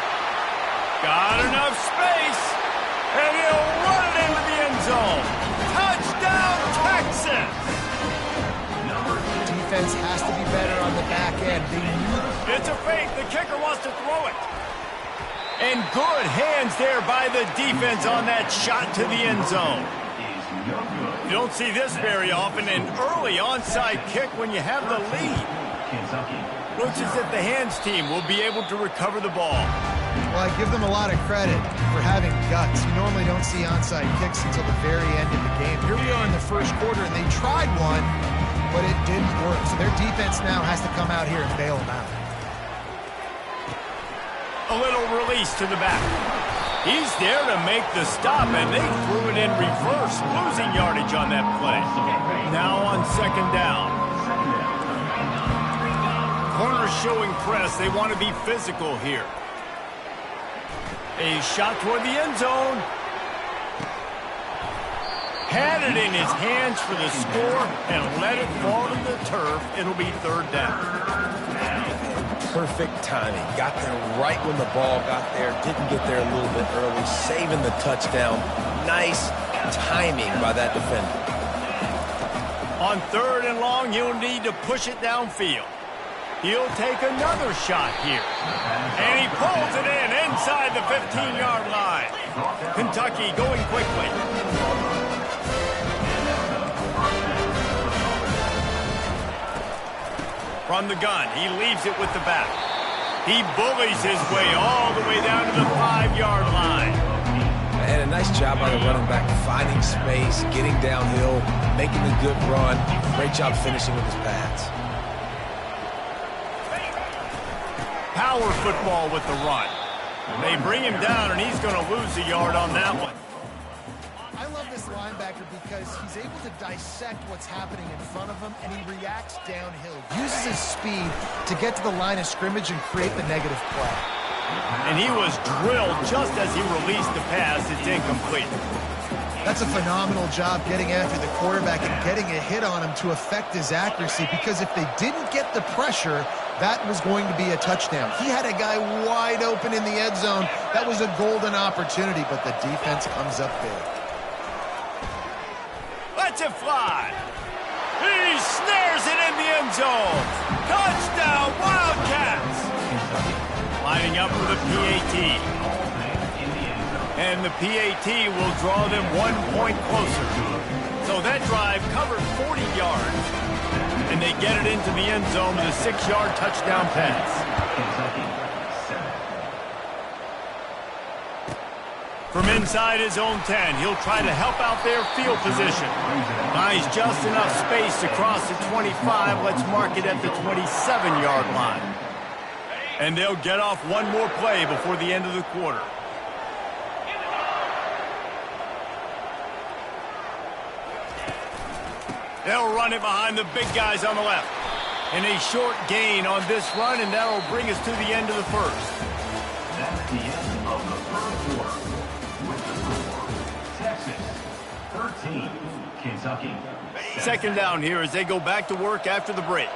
Got enough space. And he'll run it into the end zone. Touchdown, Texas! Defense has to be better on the back end. It's a fake. The kicker wants to throw it. And good hands there by the defense on that shot to the end zone. You don't see this very often. An early onside kick when you have the lead. Looks as if the hands team will be able to recover the ball. Well, I give them a lot of credit for having guts. You normally don't see onside kicks until the very end of the game. Here we are in the first quarter, and they tried one, but it didn't work. So their defense now has to come out here and bail them out. A little release to the back. He's there to make the stop, and they threw it in reverse, losing yardage on that play. Now on 2nd down. Corners showing press. They want to be physical here. A shot toward the end zone. Had it in his hands for the score and let it fall to the turf. It'll be third down. Perfect timing. Got there right when the ball got there. Didn't get there a little bit early. Saving the touchdown. Nice timing by that defender. On third and long, he'll need to push it downfield. He'll take another shot here. And he pulls it in inside the 15-yard line. Kentucky going quickly. From the gun, he leaves it with the back. He bullies his way all the way down to the 5-yard line. And a nice job by the running back, finding space, getting downhill, making a good run. Great job finishing with his pads. Power football with the run. They bring him down, and he's going to lose a yard on that one. I love this linebacker because he's able to dissect what's happening in front of him, and he reacts downhill. Uses his speed to get to the line of scrimmage and create the negative play. And he was drilled just as he released the pass. It's incomplete. That's a phenomenal job getting after the quarterback and getting a hit on him to affect his accuracy, because if they didn't get the pressure, that was going to be a touchdown. He had a guy wide open in the end zone. That was a golden opportunity, but the defense comes up big. Lets it fly. He snares it in the end zone. Touchdown, Wildcats. Lining up for the PAT. And the PAT will draw them 1 point closer. So that drive covered 40 yards. And they get it into the end zone with a 6-yard touchdown pass. From inside his own 10, he'll try to help out their field position. Finds just enough space to cross the 25. Let's mark it at the 27-yard line. And they'll get off one more play before the end of the quarter. They'll run it behind the big guys on the left. And a short gain on this run, and that'll bring us to the end of the first. That's the end of the first quarter. With the score, Texas 13, Kentucky 7. Second down here as they go back to work after the break.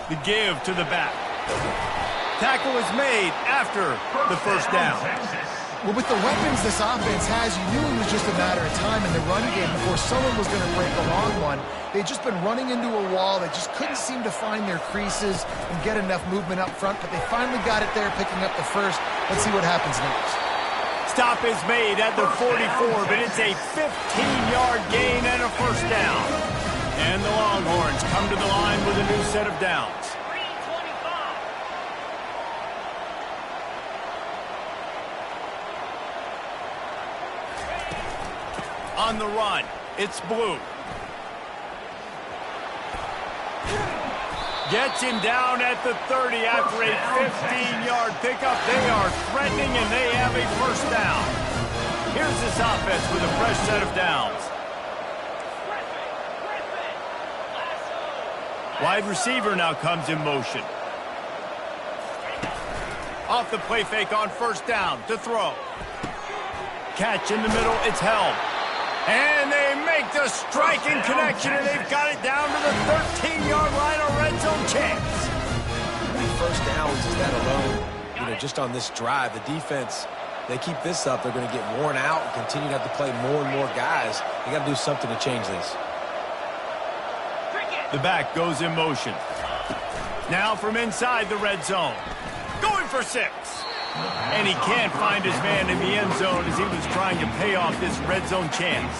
The give to the back. Tackle is made after the first down. Well, with the weapons this offense has, you knew it was just a matter of time in the run game before someone was going to break a long one. They'd just been running into a wall. They just couldn't seem to find their creases and get enough movement up front, but they finally got it there, picking up the first. Let's see what happens next. Stop is made at the 44, but it's a 15-yard gain and a first down. And the Longhorns come to the line with a new set of downs. On the run, it's Blue. Gets him down at the 30 after a 15-yard pickup. They are threatening, and they have a first down. Here's this offense with a fresh set of downs. Wide receiver now comes in motion. Off the play fake on first down to throw. Catch in the middle, it's held. And they make the striking connection, and they've got it down to the 13-yard line, a red zone chance. First downs is that alone. Just on this drive, the defense, they keep this up, they're going to get worn out and continue to have to play more and more guys. They got to do something to change this. The back goes in motion. Now from inside the red zone. Going for 6. And he can't find his man in the end zone as he was trying to pay off this red zone chance.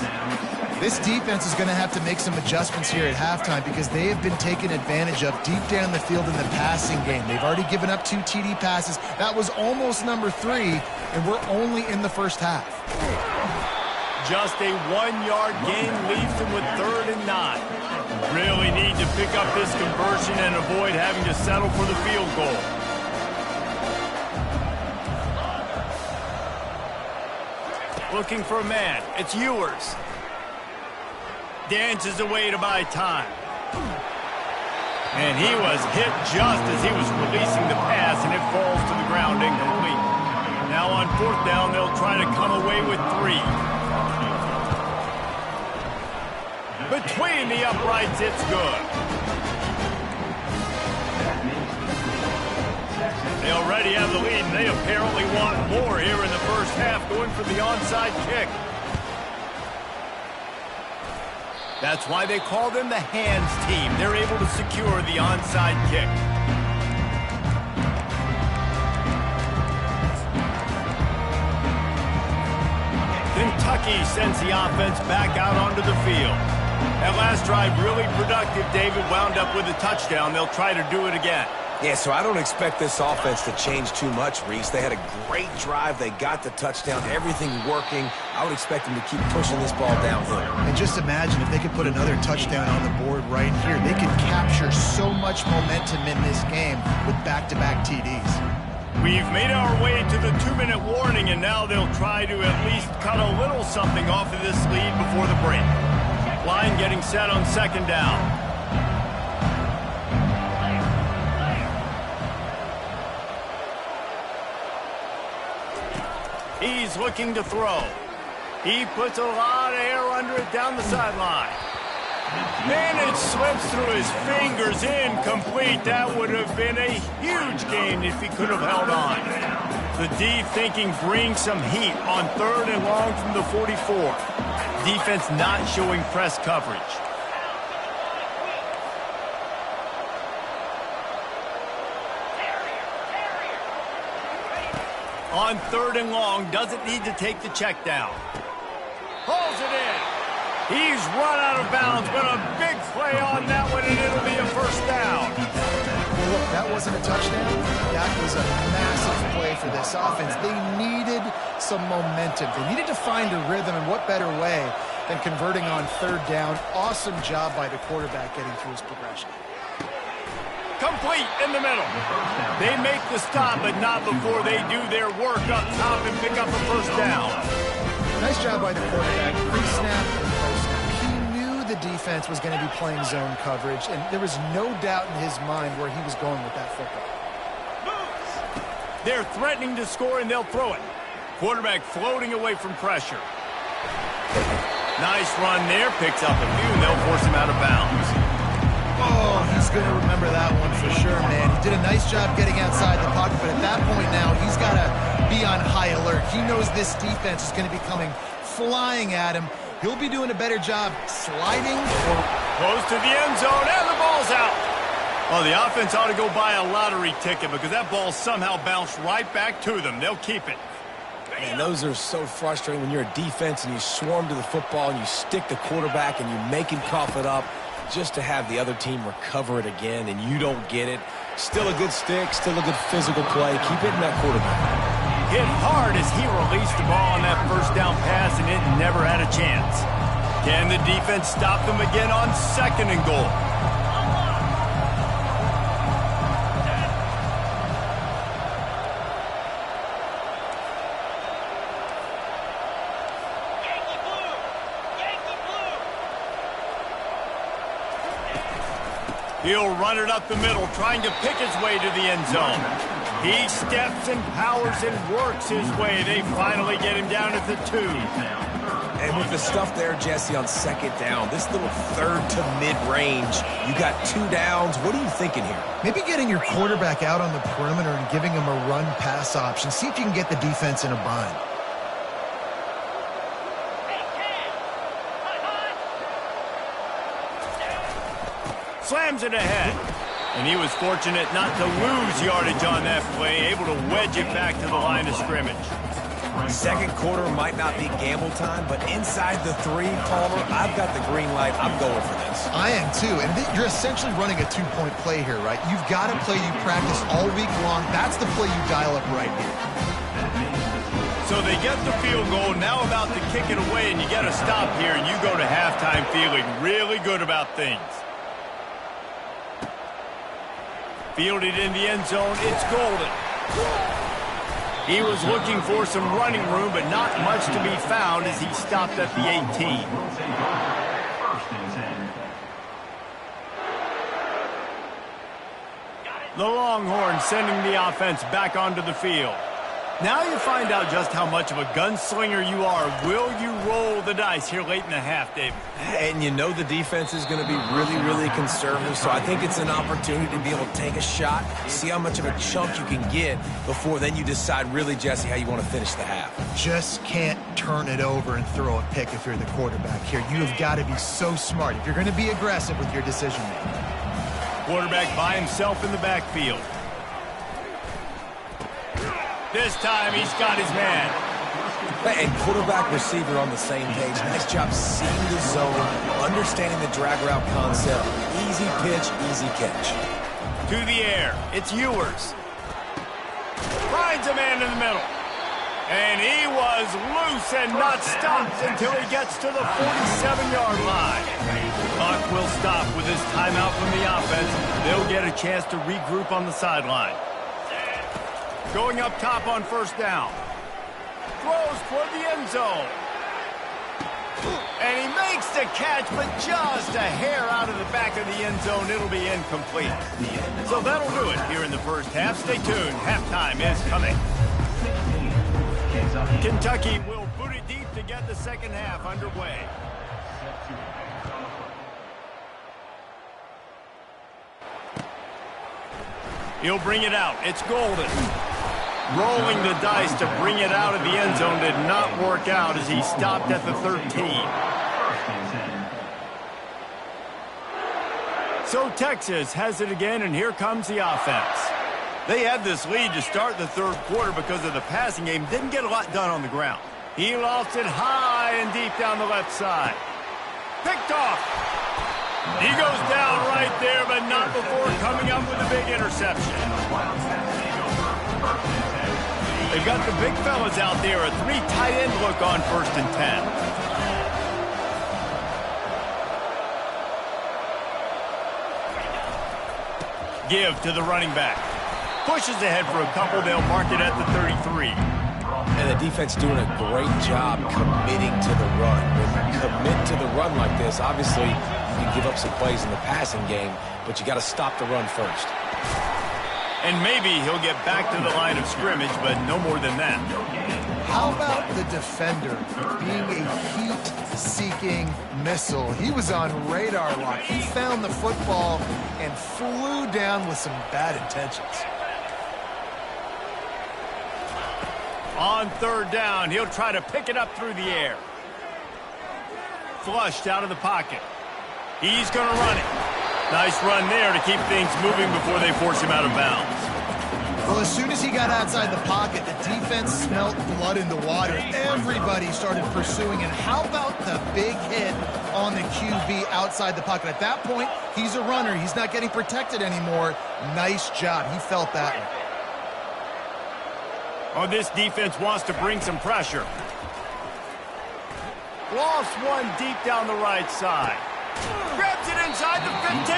This defense is going to have to make some adjustments here at halftime because they have been taken advantage of deep down the field in the passing game. They've already given up 2 TD passes. That was almost number 3, and we're only in the first half. Just a 1-yard gain leaves them with 3rd and 9. Really need to pick up this conversion and avoid having to settle for the field goal. Looking for a man. It's Ewers. Dances away to buy time. And he was hit just as he was releasing the pass, and it falls to the ground incomplete. Now on 4th down, they'll try to come away with 3. Between the uprights, it's good. They already have the lead, and they apparently want more here in the first half, going for the onside kick. That's why they call them the hands team. They're able to secure the onside kick. Kentucky sends the offense back out onto the field. That last drive really productive. David wound up with a touchdown. They'll try to do it again. Yeah, so I don't expect this offense to change too much, Reese. They had a great drive. They got the touchdown. Everything working. I would expect them to keep pushing this ball downhill. And just imagine if they could put another touchdown on the board right here. They could capture so much momentum in this game with back-to-back TDs. We've made our way to the 2-minute warning, and now they'll try to at least cut a little something off of this lead before the break. Line getting set on 2nd down. He's looking to throw. He puts a lot of air under it down the sideline. And it slips through his fingers, incomplete. That would have been a huge gain if he could have held on. The D thinking bring some heat on 3rd and long from the 44. Defense not showing press coverage. On 3rd and long, doesn't need to take the check down. Pulls it in. He's run out of bounds, but a big play on that one, and it'll be a 1st down. Well, look, that wasn't a touchdown. That was a massive play for this offense. They needed some momentum. They needed to find a rhythm, and what better way than converting on 3rd down. Awesome job by the quarterback getting through his progression. Complete in the middle. They make the stop, but not before they do their work up top and pick up a 1st down. Nice job by the quarterback. Pre-snap and post-snap. He knew the defense was going to be playing zone coverage, and there was no doubt in his mind where he was going with that football. They're threatening to score, and they'll throw it. Quarterback floating away from pressure. Nice run there. Picks up a few, and they'll force him out of bounds. Oh, he's going to remember that one for sure, man. He did a nice job getting outside the pocket, but at that point now, he's got to be on high alert. He knows this defense is going to be coming flying at him. He'll be doing a better job sliding or close to the end zone, and the ball's out. Well, the offense ought to go buy a lottery ticket because that ball somehow bounced right back to them. They'll keep it. Man, those are so frustrating when you're a defense and you swarm to the football and you stick the quarterback and you make him cough it up. Just to have the other team recover it again and you don't get it. Still a good stick, still a good physical play. Keep hitting that quarterback. Hit hard as he released the ball on that 1st down pass, and it never had a chance. Can the defense stop them again on 2nd and goal? He'll run it up the middle, trying to pick his way to the end zone. He steps and powers and works his way. They finally get him down at the 2. And with the stuff there, Jesse, on 2nd down, this little 3rd to mid-range, you got 2 downs. What are you thinking here? maybe getting your quarterback out on the perimeter and giving him a run-pass option. See if you can get the defense in a bind. Slams it ahead. And he was fortunate not to lose yardage on that play, able to wedge it back to the line of scrimmage. 2nd quarter might not be gamble time, but inside the 3, Palmer, I've got the green light. I'm going for this. I am too. And you're essentially running a 2-point play here, right? You've got a play you practice all week long. That's the play you dial up right here. So they get the field goal, now about to kick it away, and you get a stop here, and you go to halftime feeling really good about things. Fielded in the end zone, it's Golden. He was looking for some running room, but not much to be found as he stopped at the 18. The Longhorns sending the offense back onto the field. Now you find out just how much of a gunslinger you are. Will you roll the dice here late in the half, David? And you know the defense is going to be really, really conservative, so I think it's an opportunity to be able to take a shot, see how much of a chunk you can get before then you decide really, Jesse, how you want to finish the half. Just can't turn it over and throw a pick if you're the quarterback here. You have got to be so smart if you're going to be aggressive with your decision-making. Quarterback by himself in the backfield. This time he's got his man. And quarterback receiver on the same page. Nice job seeing the zone, understanding the drag route concept. Easy pitch, easy catch. To the air. It's Ewers. Finds a man in the middle. And he was loose and not stopped until he gets to the 47-yard line. Clock will stop with his timeout from the offense. They'll get a chance to regroup on the sideline. Going up top on first down. Throws toward the end zone. And he makes the catch, but just a hair out of the back of the end zone. It'll be incomplete. So that'll do it here in the first half. Stay tuned. Halftime is coming. Kentucky will boot it deep to get the second half underway. He'll bring it out. It's Golden. Rolling the dice to bring it out of the end zone did not work out as he stopped at the 13. So Texas has it again, and here comes the offense. They had this lead to start the third quarter because of the passing game. Didn't get a lot done on the ground. He lost it high and deep down the left side. Picked off. He goes down right there, but not before coming up with a big interception. They've got the big fellas out there. A 3 tight end look on 1st and 10. Give to the running back. Pushes ahead for a couple. They'll mark it at the 33. And the defense doing a great job committing to the run. When you commit to the run like this, obviously you can give up some plays in the passing game, but you got to stop the run first. And maybe he'll get back to the line of scrimmage, but no more than that. How about the defender being a heat-seeking missile? He was on radar lock. He found the football and flew down with some bad intentions. On 3rd down, he'll try to pick it up through the air. Flushed out of the pocket. He's going to run it. Nice run there to keep things moving before they force him out of bounds. Well, as soon as he got outside the pocket, the defense smelled blood in the water. Everybody started pursuing. And how about the big hit on the QB outside the pocket? At that point, he's a runner. He's not getting protected anymore. Nice job. He felt that one. Oh, this defense wants to bring some pressure. Lost one deep down the right side. Grabs it inside the 15.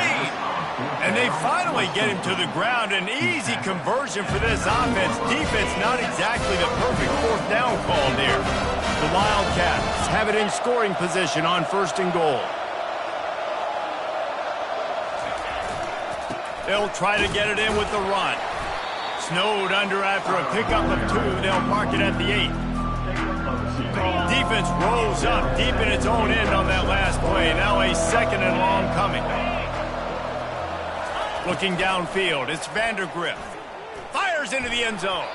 And they finally get him to the ground. An easy conversion for this offense. Defense not exactly the perfect 4th down call there. The Wildcats have it in scoring position on 1st and goal. They'll try to get it in with the run. Snowed under after a pickup of 2. They'll mark it at the 8. Defense rolls up deep in its own end on that last play. Now a 2nd and long coming. Looking downfield, it's Vandergrift. Fires into the end zone.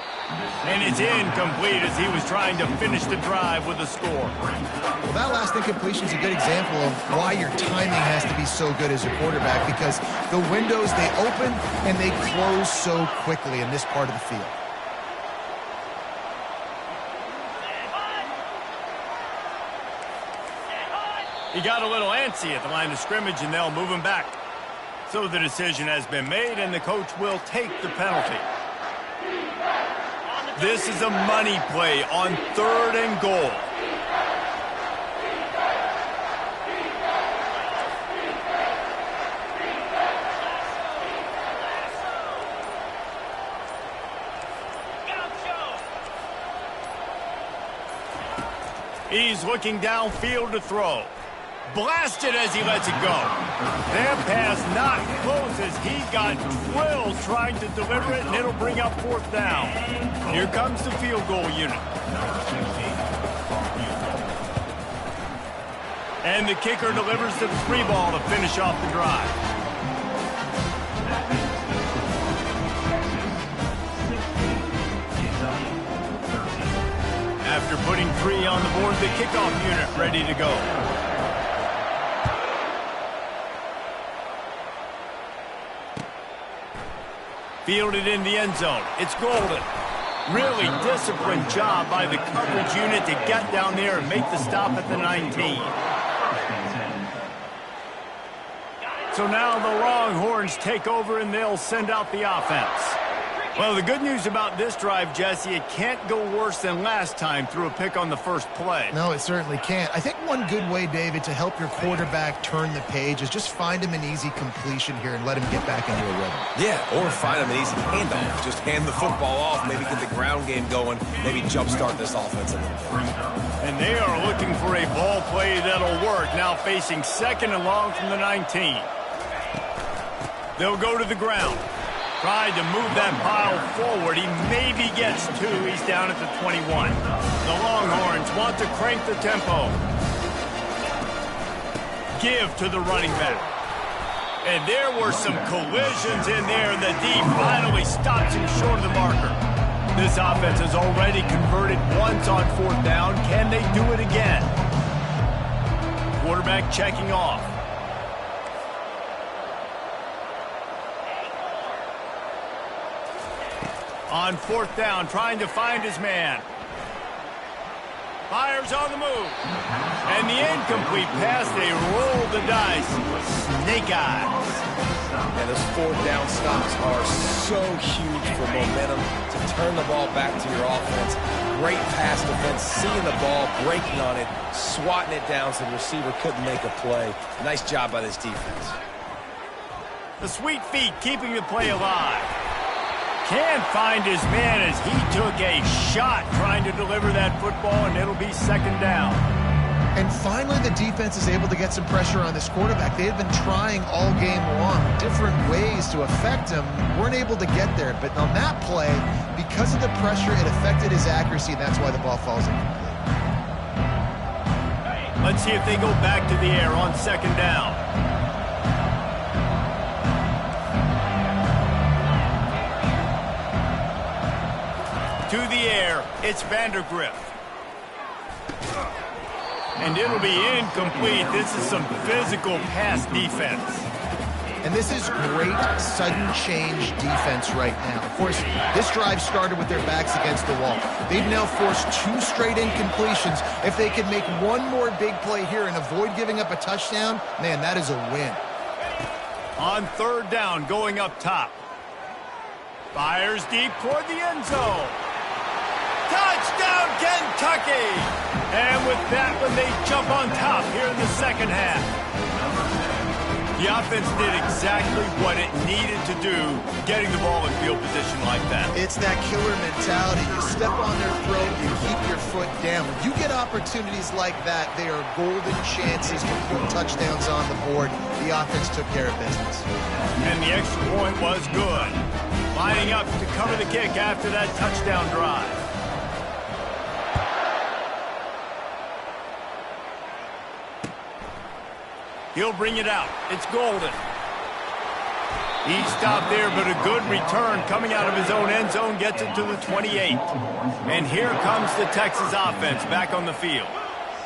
And it's incomplete as he was trying to finish the drive with a score. Well, that last incompletion is a good example of why your timing has to be so good as a quarterback, because the windows, they open and they close so quickly in this part of the field. He got a little antsy at the line of scrimmage, and they'll move him back. So the decision has been made, and the coach will take the penalty. This is a money play on 3rd and goal. He's looking downfield to throw. Blasted as he lets it go. That pass not close as he got drilled trying to deliver it, and it'll bring up 4th down. Here comes the field goal unit. And the kicker delivers the 3 ball to finish off the drive. After putting 3 on the board, the kickoff unit ready to go. Fielded in the end zone. It's Golden. Really disciplined job by the coverage unit to get down there and make the stop at the 19. So now the Longhorns take over and they'll send out the offense. Well, the good news about this drive, Jesse, it can't go worse than last time through a pick on the first play. No, it certainly can't. I think one good way, David, to help your quarterback turn the page is just find him an easy completion here and let him get back into a rhythm. Yeah, or find him an easy handoff. Just hand the football off, maybe get the ground game going, maybe jumpstart this offense a little bit. And they are looking for a ball play that'll work, now facing 2nd and long from the 19. They'll go to the ground. Tried to move that pile forward. He maybe gets 2. He's down at the 21. The Longhorns want to crank the tempo. Give to the running back. And there were some collisions in there. The D finally stops him short of the marker. This offense has already converted once on 4th down. Can they do it again? Quarterback checking off. On 4th down, trying to find his man. Fires on the move. And the incomplete pass, they roll the dice. Snake eyes. And those 4th down stops are so huge for momentum to turn the ball back to your offense. Great pass defense, seeing the ball, breaking on it, swatting it down so the receiver couldn't make a play. Nice job by this defense. The sweet feet keeping the play alive. Can't find his man as he took a shot trying to deliver that football, and it'll be 2nd down. And finally, the defense is able to get some pressure on this quarterback. They had been trying all game long, different ways to affect him. Weren't able to get there. But on that play, because of the pressure, it affected his accuracy, and that's why the ball falls incomplete. Let's see if they go back to the air on 2nd down. To the air, it's Vandergrift. And it'll be incomplete. This is some physical pass defense. And this is great sudden change defense right now. Of course, this drive started with their backs against the wall. They've now forced 2 straight incompletions. If they could make one more big play here and avoid giving up a touchdown, man, that is a win. On 3rd down, going up top. Fires deep toward the end zone. Touchdown, Kentucky! And with that one, they jump on top here in the 2nd half. The offense did exactly what it needed to do, getting the ball in field position like that. It's that killer mentality. You step on their throat, you keep your foot down. When you get opportunities like that, they are golden chances to put touchdowns on the board. The offense took care of business. And the extra point was good. Lining up to cover the kick after that touchdown drive. He'll bring it out. It's Golden. He stopped there, but a good return coming out of his own end zone gets it to the 28. And here comes the Texas offense back on the field.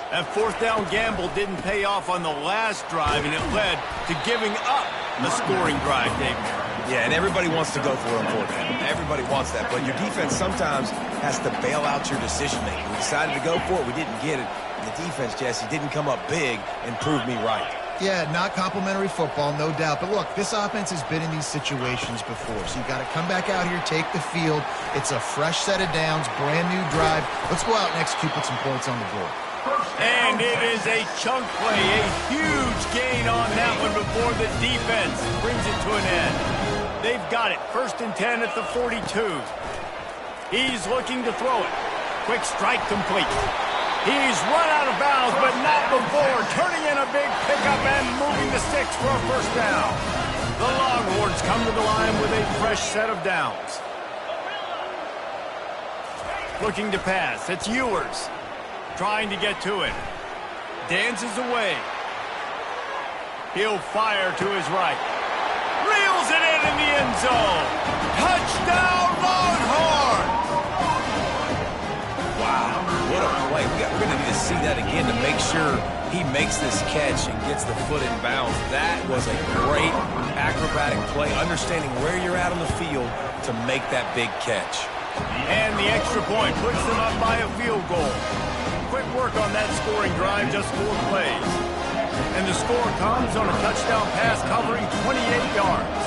That 4th down gamble didn't pay off on the last drive, and it led to giving up a scoring drive, David. Yeah, and everybody wants to go for it on 4th down. Everybody wants that, but your defense sometimes has to bail out your decision-making. We decided to go for it. We didn't get it. And the defense, Jesse, didn't come up big and prove me right. Yeah, not complimentary football, no doubt. But look, this offense has been in these situations before. So you've got to come back out here, take the field. It's a fresh set of downs, brand new drive. Let's go out and execute, put some points on the board. And it is a chunk play, a huge gain on that one before the defense brings it to an end. They've got it, 1st and 10 at the 42. He's looking to throw it. Quick strike complete. He's run out of bounds, but not before turning in a big pickup and moving the sticks for a first down. The Longhorns come to the line with a fresh set of downs. Looking to pass. It's Ewers. Trying to get to it. Dances away. He'll fire to his right. Reels it in the end zone. Touchdown, Longhorns! Wow, what a play. We're going to need to see that again to make sure he makes this catch and gets the foot in bounds. That was a great acrobatic play, understanding where you're at on the field to make that big catch. And the extra point puts them up by a field goal. Quick work on that scoring drive, just 4 plays. And the score comes on a touchdown pass covering 28 yards.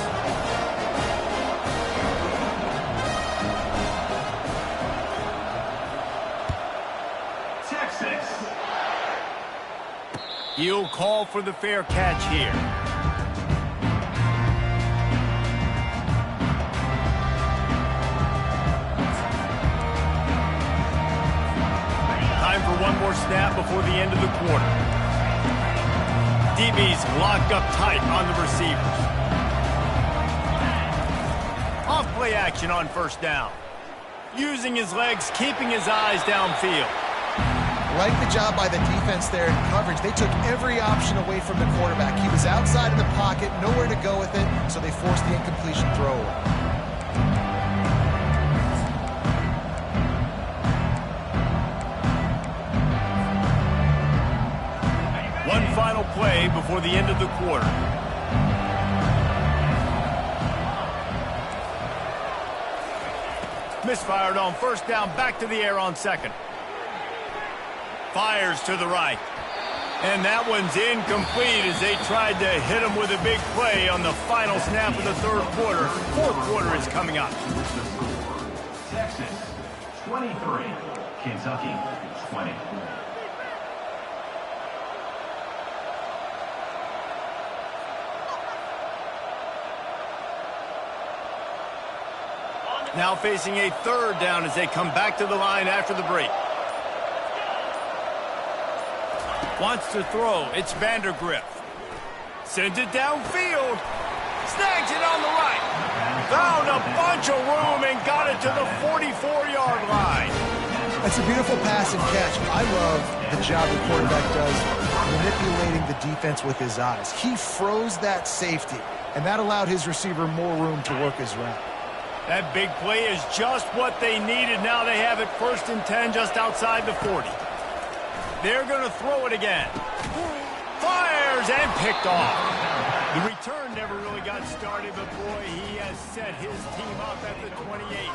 Texas. He'll call for the fair catch here. Time for one more snap before the end of the quarter. DB's locked up tight on the receivers. Off-play action on first down. Using his legs, keeping his eyes downfield. Like the job by the defense there in coverage. They took every option away from the quarterback. He was outside of the pocket, nowhere to go with it, so they forced the incompletion throw away. One final play before the end of the quarter. Misfired on first down, back to the air on second. Fires to the right. And that one's incomplete as they tried to hit him with a big play on the final snap of the third quarter. Fourth quarter is coming up. Texas 23, Kentucky 20. Now facing a third down as they come back to the line after the break. Wants to throw. It's Vandergrift. Sends it downfield. Snags it on the right. Found a bunch of room and got it to the 44-yard line. That's a beautiful pass and catch. I love the job the quarterback does manipulating the defense with his eyes. He froze that safety, and that allowed his receiver more room to work his route. That big play is just what they needed. Now they have it 1st and 10 just outside the 40. They're going to throw it again. Fires and picked off. The return never really got started, but boy, he has set his team up at the 28.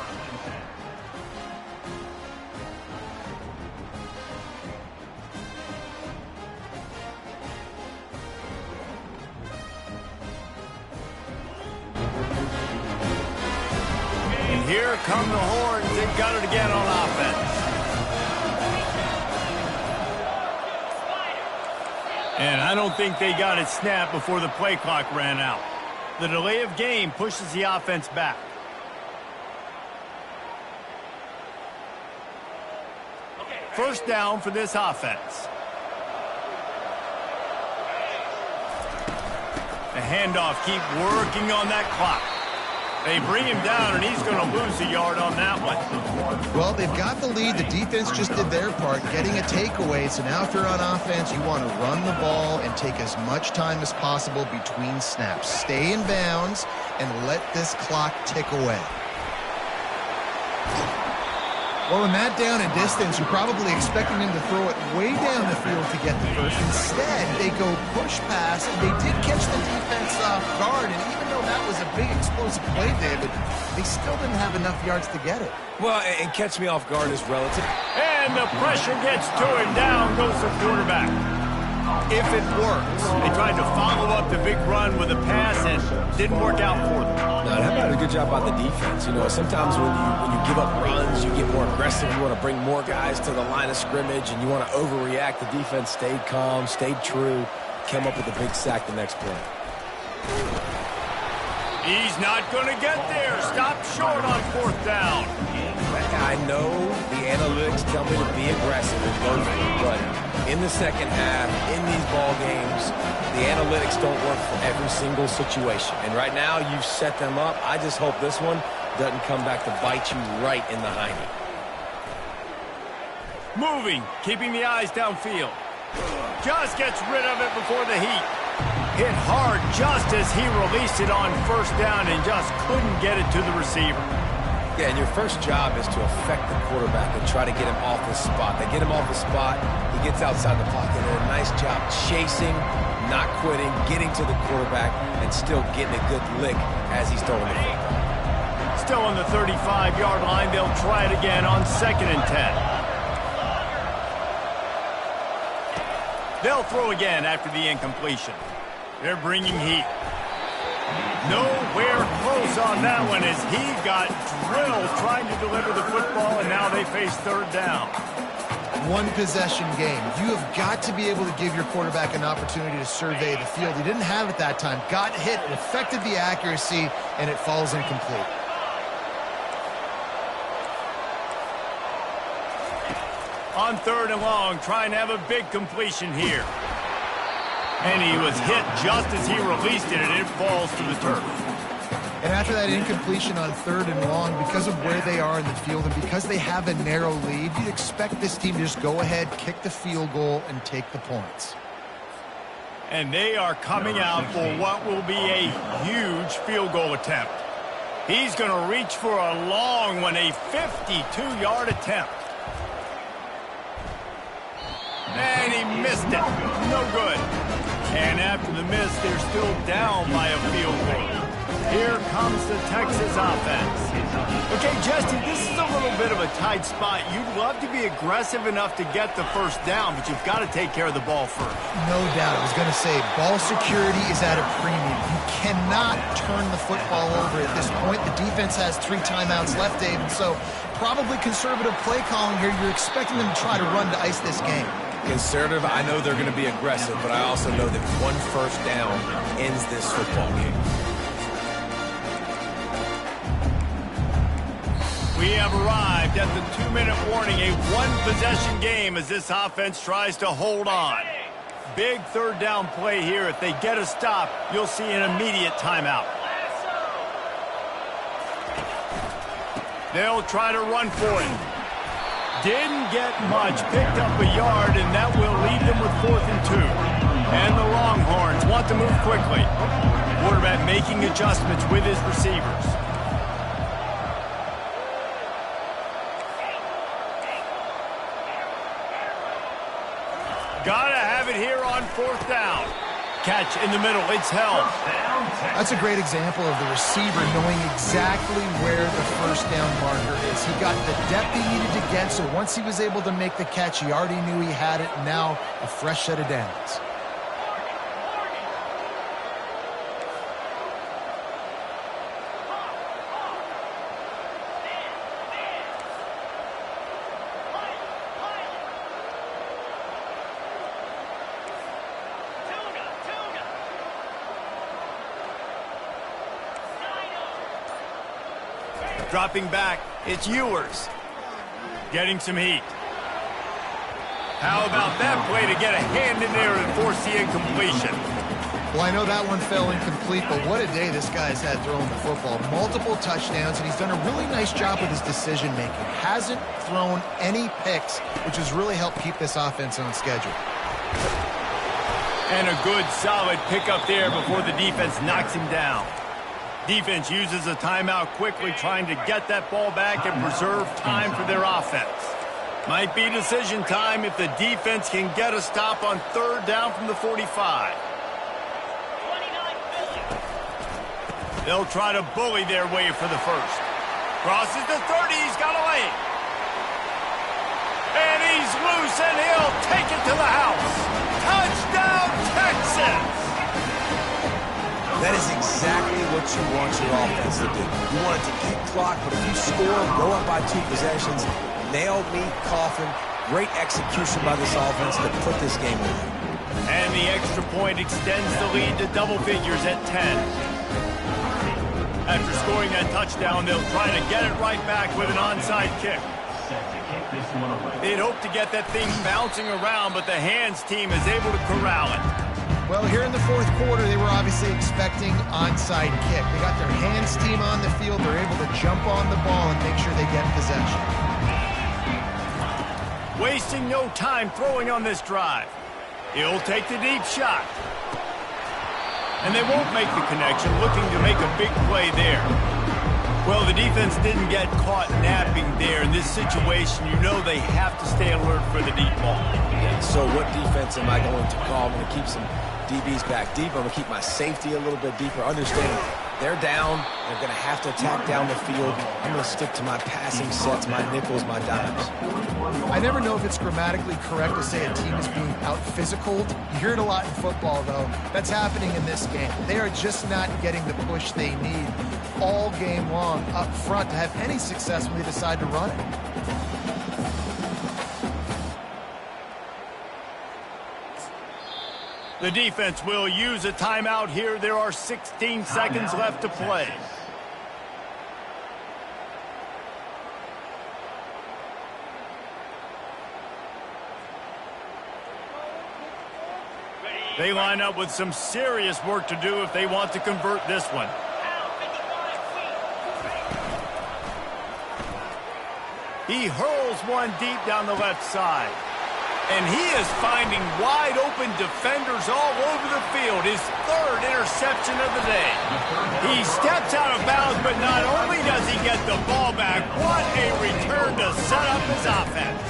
And here come the Horns. They've got it again on offense. And I don't think they got it snapped before the play clock ran out. The delay of game pushes the offense back. First down for this offense. The handoff, keep working on that clock. They bring him down, and he's going to lose a yard on that one. Well, they've got the lead. The defense just did their part, getting a takeaway. So now if you're on offense, you want to run the ball and take as much time as possible between snaps. Stay in bounds and let this clock tick away. Well, in that down and distance, you're probably expecting them to throw it way down the field to get the first. Instead, they go push pass, and they did catch the defense off guard. And even though that was a big explosive play, David, they still didn't have enough yards to get it. Well, and catch me off guard is relative. And the pressure gets to him. Down goes the quarterback. If it works. They tried to follow up the big run with a pass and didn't work out for them. No, that did a good job by the defense. You know, sometimes when you give up runs, you get more aggressive. You want to bring more guys to the line of scrimmage, and you want to overreact. The defense stayed calm, stayed true, came up with a big sack the next play. He's not going to get there. Stopped short on fourth down. I know the analytics tell me to be aggressive and go for it, but in the second half, in these ball games, the analytics don't work for every single situation. And right now, you've set them up. I just hope this one doesn't come back to bite you right in the hiney. Moving, keeping the eyes downfield. Just gets rid of it before the heat. Hit hard just as he released it on first down and just couldn't get it to the receiver. Yeah, and your first job is to affect the quarterback and try to get him off his spot. They get him off his spot, he gets outside the pocket, and a nice job chasing, not quitting, getting to the quarterback, and still getting a good lick as he's throwing the football. Still on the 35-yard line, they'll try it again on 2nd and 10. They'll throw again after the incompletion. They're bringing heat. Nowhere close on that one as he got drilled trying to deliver the football, and now they face 3rd down. One possession game. You have got to be able to give your quarterback an opportunity to survey the field. He didn't have it that time. Got hit, it affected the accuracy, and it falls incomplete. On 3rd and long, trying to have a big completion here. And he was hit just as he released it, and it falls to the turf. And after that incompletion on 3rd and long, because of where they are in the field and because they have a narrow lead, you'd expect this team to just go ahead, kick the field goal, and take the points. And they are coming out for what will be a huge field goal attempt. He's going to reach for a long one, a 52-yard attempt. And he missed it. No good. And after the miss, they're still down by a field goal. Here comes the Texas offense. Okay, Justin, this is a little bit of a tight spot. You'd love to be aggressive enough to get the first down, but you've got to take care of the ball first. No doubt. I was going to say, ball security is at a premium. You cannot turn the football over at this point. The defense has 3 timeouts left, Dave, and so probably conservative play calling here. You're expecting them to try to run to ice this game. Conservative, I know they're going to be aggressive, but I also know that one first down ends this football game. We have arrived at the 2-minute warning, a one-possession game as this offense tries to hold on. Big 3rd down play here. If they get a stop, you'll see an immediate timeout. They'll try to run for it. Didn't get much, picked up a yard, and that will leave them with 4th and 2. And the Longhorns want to move quickly. Quarterback making adjustments with his receivers. Gotta have it here on 4th down. Catch in the middle, it's held. That's a great example of the receiver knowing exactly where the first down marker is. He got the depth he needed to get, so once he was able to make the catch, he already knew he had it, and now a fresh set of downs. Dropping back, it's Ewers. Getting some heat. How about that play to get a hand in there and force the incompletion? Well, I know that one fell incomplete, but what a day this guy's had throwing the football. Multiple touchdowns, and he's done a really nice job with his decision-making. Hasn't thrown any picks, which has really helped keep this offense on schedule. And a good, solid pickup there before the defense knocks him down. Defense uses a timeout quickly, trying to get that ball back and preserve time for their offense. Might be decision time if the defense can get a stop on 3rd down from the 45. They'll try to bully their way for the first. Crosses the 30, he's got a lane. And he's loose, and he'll take it to the house. Touchdown, Texas! That is exactly what you want your offense to do. You want it to keep clock, but if you score, go up by 2 possessions, nail meat, coffin, great execution by this offense to put this game away. And the extra point extends the lead to double figures at 10. After scoring that touchdown, they'll try to get it right back with an onside kick. Set to kick this one away. They'd hope to get that thing bouncing around, but the hands team is able to corral it. Well, here in the fourth quarter, they were obviously expecting onside kick. They got their hands team on the field. They're able to jump on the ball and make sure they get possession. Wasting no time throwing on this drive. He'll take the deep shot. And they won't make the connection, looking to make a big play there. Well, the defense didn't get caught napping there. In this situation, you know they have to stay alert for the deep ball. So what defense am I going to call? I'm going to keep some DBs back deep. I'm going to keep my safety a little bit deeper. Understanding they're down. They're going to have to attack down the field. I'm going to stick to my passing sets, my nickels, my dimes. I never know if it's grammatically correct to say a team is being out-physicaled. You hear it a lot in football, though. That's happening in this game. They are just not getting the push they need all game long up front to have any success when they decide to run it. The defense will use a timeout here. There are 16 seconds left to play. They line up with some serious work to do if they want to convert this one. He hurls one deep down the left side. And he is finding wide-open defenders all over the field. His third interception of the day. He steps out of bounds, but not only does he get the ball back, what a return to set up his offense.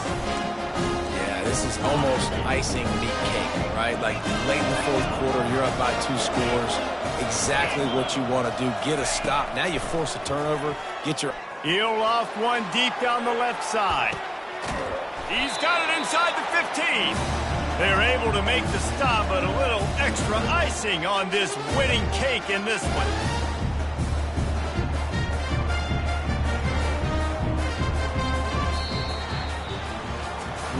Yeah, this is almost icing meat cake, right? Like late in the fourth quarter, you're up by 2 scores. Exactly what you want to do. Get a stop. Now you force a turnover. Get your... He'll loft one deep down the left side. He's got it inside the 15. They're able to make the stop, but a little extra icing on this winning cake in this one.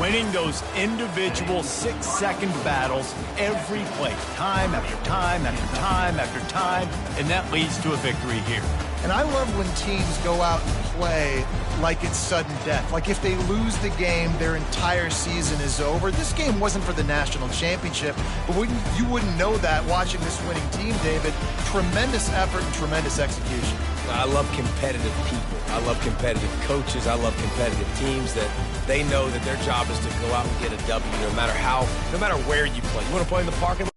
Winning those individual 6-second battles every play, time after time after time after time, and that leads to a victory here. And I love when teams go out and play like it's sudden death. Like if they lose the game, their entire season is over. This game wasn't for the national championship, but you wouldn't know that watching this winning team, David. Tremendous effort and tremendous execution. I love competitive people. I love competitive coaches. I love competitive teams that they know that their job is to go out and get a W no matter where you play. You want to play in the parking lot?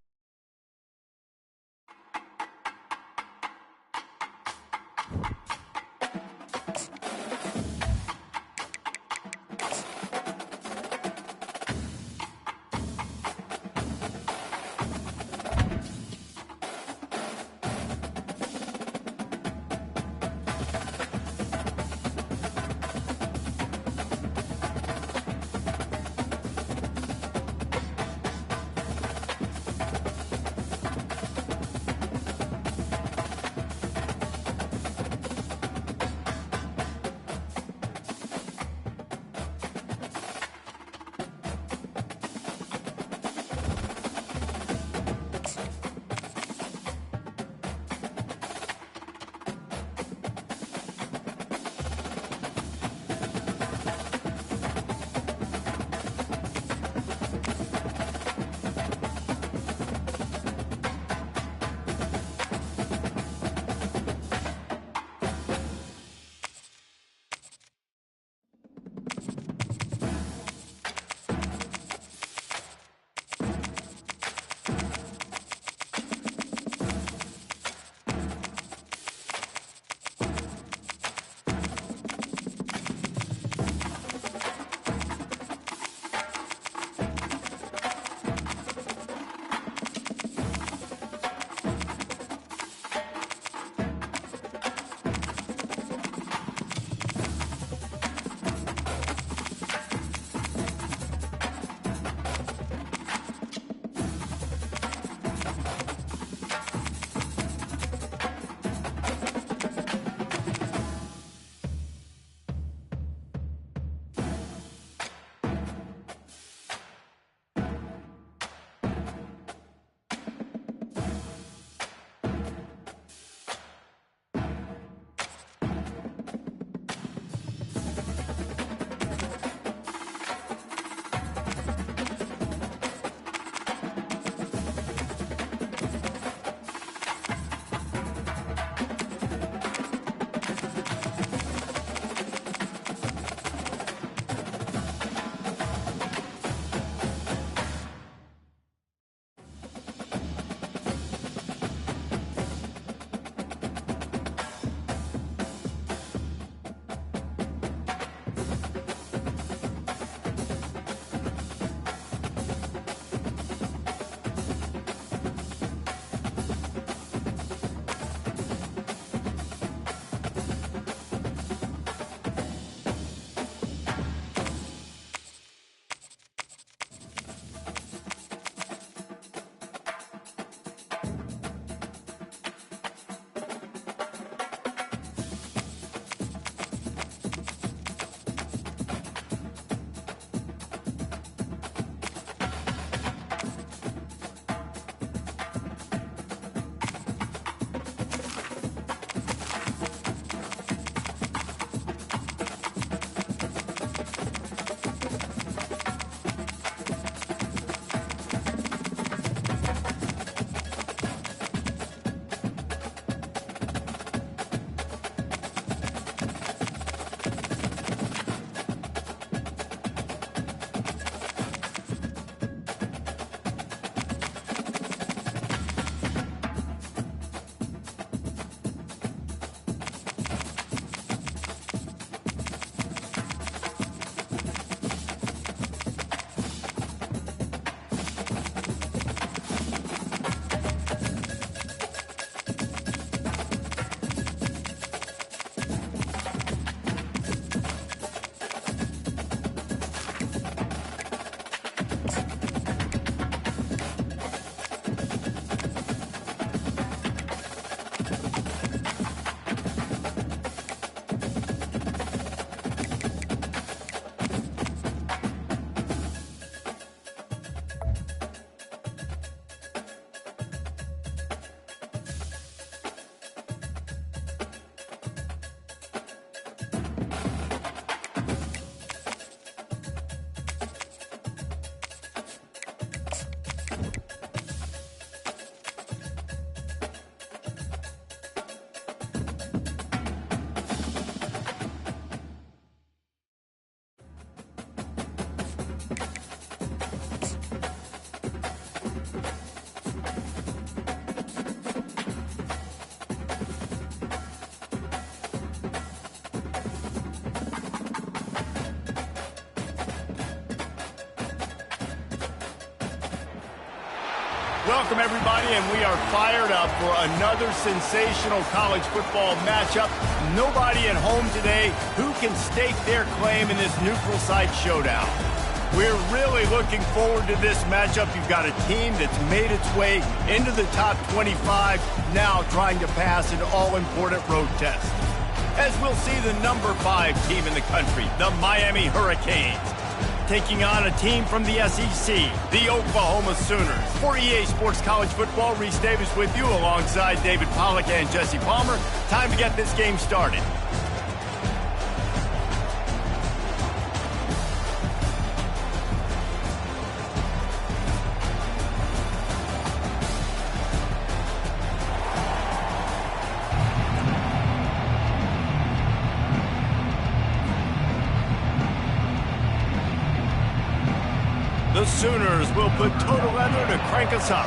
Welcome, everybody, and we are fired up for another sensational college football matchup. Nobody at home today who can stake their claim in this neutral site showdown. We're really looking forward to this matchup. You've got a team that's made its way into the top 25, now trying to pass an all-important road test. As we'll see the number 5 team in the country, the Miami Hurricanes, taking on a team from the SEC, the Oklahoma Sooners. For EA Sports College Football, Reese Davis with you alongside David Pollack and Jesse Palmer. Time to get this game started. The Sooners will put total leather to crank us up.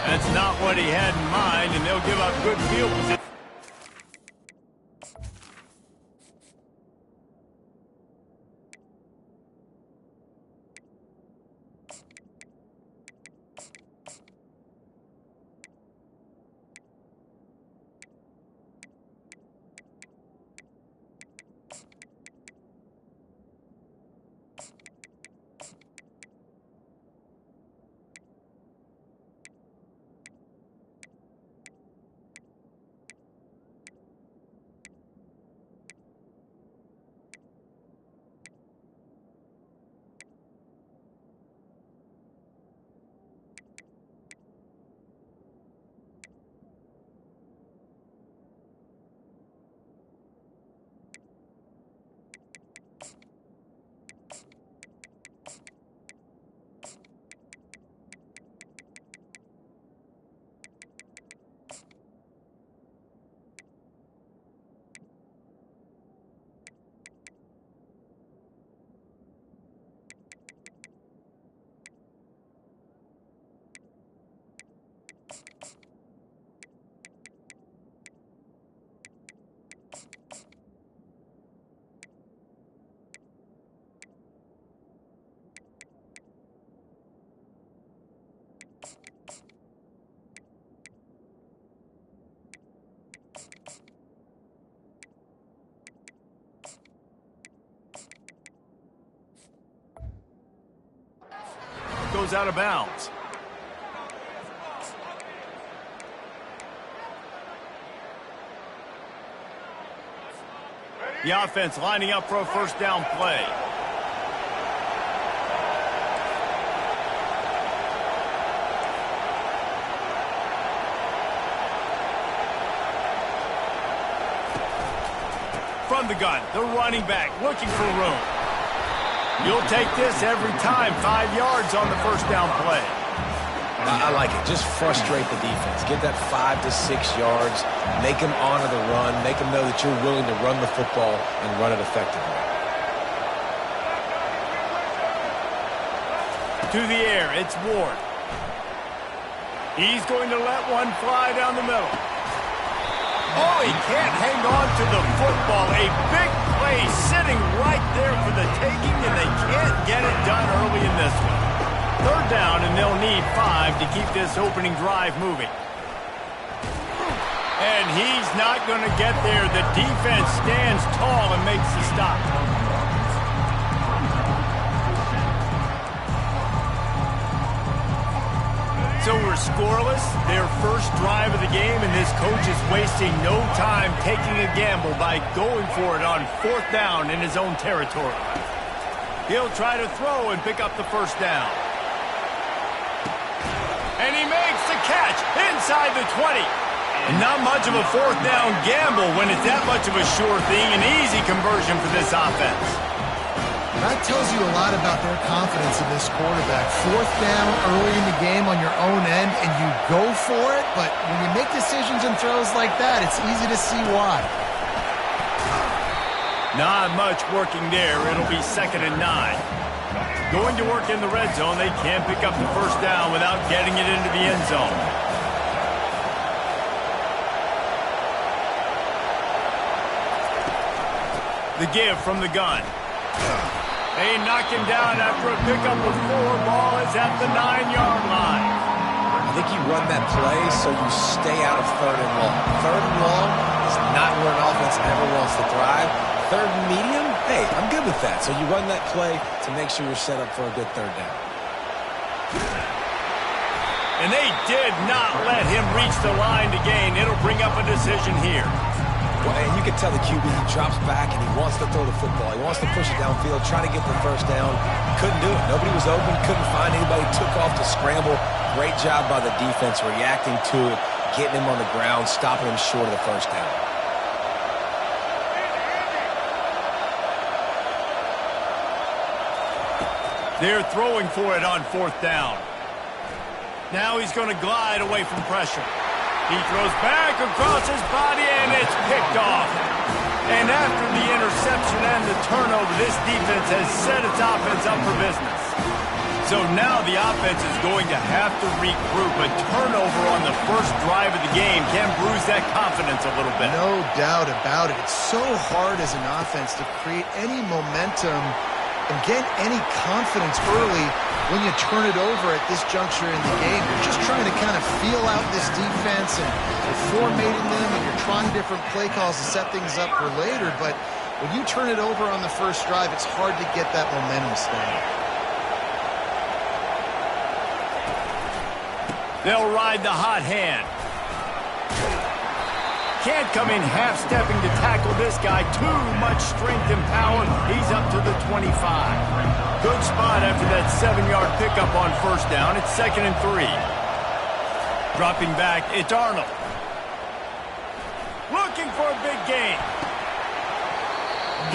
That's not what he had in mind, and they'll give up good field position. Goes out of bounds. The offense lining up for a first down play. From the gun, the running back looking for room. You'll take this every time. 5 yards on the first down play. I like it. Just frustrate the defense. Get that 5 to 6 yards. Make them honor the run. Make them know that you're willing to run the football and run it effectively. To the air, it's Ward. He's going to let one fly down the middle. Oh, he can't hang on to the football. A big play sitting right there for the taking, and they can't get it done early in this one. Third down, and they'll need 5 to keep this opening drive moving. And he's not going to get there. The defense stands tall and makes the stop. So we're scoreless, their first drive of the game, and this coach is wasting no time taking a gamble by going for it on 4th down in his own territory. He'll try to throw and pick up the first down. And he makes the catch inside the 20. And not much of a 4th down gamble when it's that much of a sure thing, an easy conversion for this offense. That tells you a lot about their confidence in this quarterback. 4th down early in the game on your own end, and you go for it, but when you make decisions and throws like that, it's easy to see why. Not much working there. It'll be 2nd and 9. Going to work in the red zone. They can't pick up the first down without getting it into the end zone. The give from the gun. They knock him down after a pickup of 4. Ball is at the 9-yard line. I think you run that play so you stay out of 3rd and long. 3rd and long is not where an offense ever wants to thrive. 3rd and medium, hey, I'm good with that. So you run that play to make sure you're set up for a good 3rd down. And they did not let him reach the line to gain. It'll bring up a decision here. Well, and you can tell the QB, he drops back and he wants to throw the football. He wants to push it downfield, try to get the 1st down. Couldn't do it. Nobody was open, couldn't find anybody, took off to scramble. Great job by the defense reacting to it, getting him on the ground, stopping him short of the 1st down. They're throwing for it on 4th down. Now he's going to glide away from pressure. He throws back across his body, and it's picked off. And after the interception and the turnover, this defense has set its offense up for business. So now the offense is going to have to regroup. A turnover on the first drive of the game can bruise that confidence a little bit. No doubt about it. It's so hard as an offense to create any momentum and get any confidence early when you turn it over at this juncture in the game. You're just trying to kind of feel out this defense, and you're formatting them, and you're trying different play calls to set things up for later. But when you turn it over on the first drive, it's hard to get that momentum started. They'll ride the hot hand. Can't come in half-stepping to tackle this guy. Too much strength and power. He's up to the 25. Good spot after that 7-yard pickup on 1st down. It's 2nd and 3. Dropping back, it's Arnold. Looking for a big gain.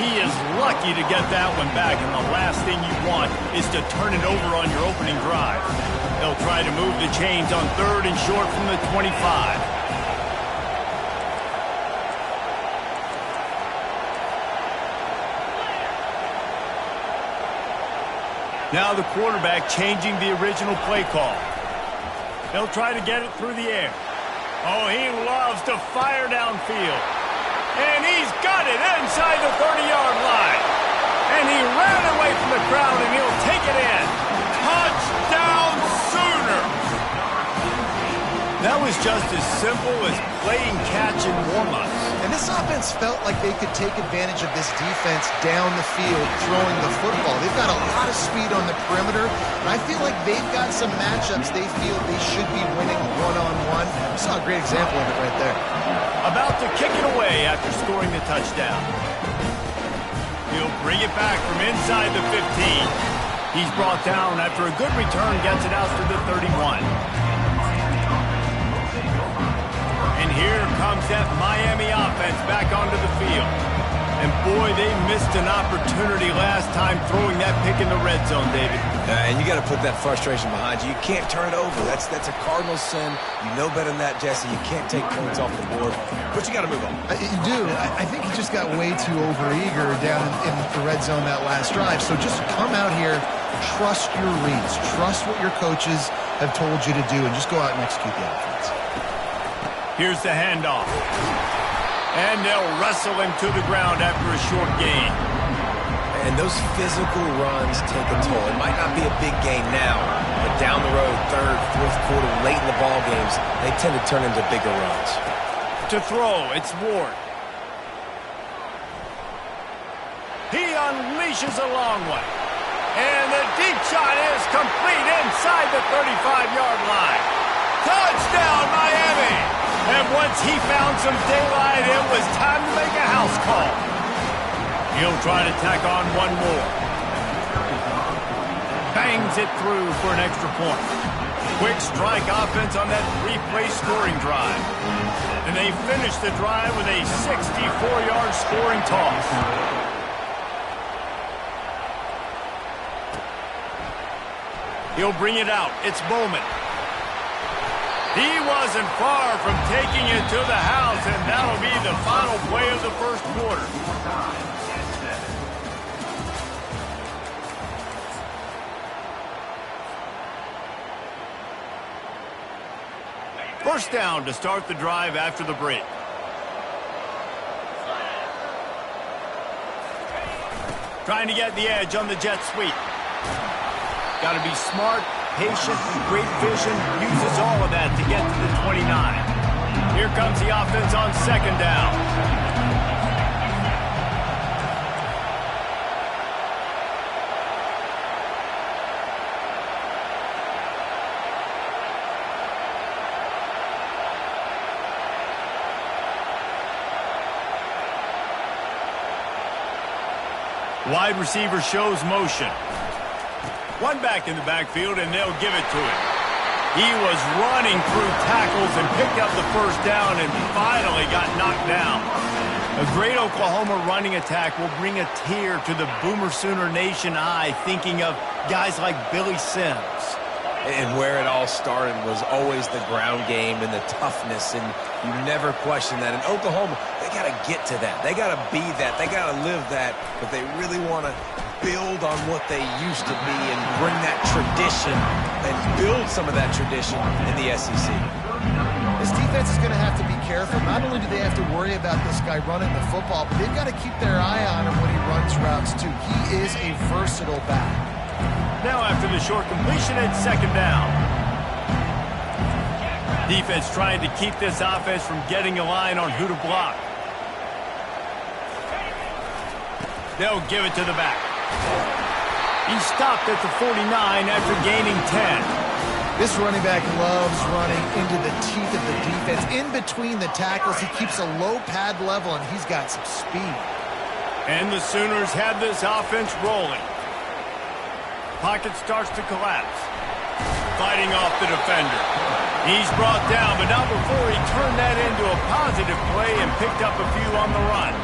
He is lucky to get that one back, and the last thing you want is to turn it over on your opening drive. They'll try to move the chains on 3rd and short from the 25. Now the quarterback changing the original play call. They'll try to get it through the air. Oh, he loves to fire downfield. And he's got it inside the 30-yard line. And he ran away from the crowd, and he'll take it in. Touchdown Sooner! That was just as simple as playing catch in warm-ups. And this offense felt like they could take advantage of this defense down the field, throwing the football. They've got a lot of speed on the perimeter, and I feel like they've got some matchups they feel they should be winning one-on-one. We saw a great example of it right there. About to kick it away after scoring the touchdown. He'll bring it back from inside the 15. He's brought down after a good return, gets it out to the 31. And here comes that Miami offense back onto the field. And boy, they missed an opportunity last time throwing that pick in the red zone, David. And you got to put that frustration behind you. You can't turn it over. That's a cardinal sin. You know better than that, Jesse. You can't take points off the board. But you got to move on. You do. I think he just got way too overeager down in the red zone that last drive. So just come out here, trust your reads, trust what your coaches have told you to do, and just go out and execute the offense. Here's the handoff. And they'll wrestle him to the ground after a short gain. And those physical runs take a toll. It might not be a big gain now, but down the road, 3rd, 4th quarter, late in the ball games, they tend to turn into bigger runs. To throw, it's Ward. He unleashes a long one. And the deep shot is complete inside the 35-yard line. Touchdown, Miami! And once he found some daylight, it was time to make a house call. He'll try to tack on one more. Bangs it through for an extra point. Quick strike offense on that 3-play scoring drive. And they finish the drive with a 64-yard scoring toss. He'll bring it out. It's Bowman. He wasn't far from taking it to the house, and that'll be the final play of the first quarter. First down to start the drive after the break. Trying to get the edge on the jet sweep. Got to be smart, patient, great vision. Uses all of that to get to the 29. Here comes the offense on second down. Wide receiver shows motion. One back in the backfield, and they'll give it to him. He was running through tackles and picked up the first down and finally got knocked down. A great Oklahoma running attack will bring a tear to the Boomer Sooner Nation eye, thinking of guys like Billy Sims. And where it all started was always the ground game and the toughness, and you never question that. In Oklahoma, they got to get to that. They got to be that. They got to live that, but they really want to build on what they used to be and bring that tradition and build some of that tradition in the SEC. This defense is going to have to be careful. Not only do they have to worry about this guy running the football, but they've got to keep their eye on him when he runs routes, too. He is a versatile back. Now after the short completion, it's second down. Defense trying to keep this offense from getting a line on who to block. They'll give it to the back. He stopped at the 49 after gaining 10. This running back loves running into the teeth of the defense. In between the tackles, he keeps a low pad level, and he's got some speed. And the Sooners have this offense rolling. Pocket starts to collapse. Fighting off the defender. He's brought down, but not before he turned that into a positive play and picked up a few on the run.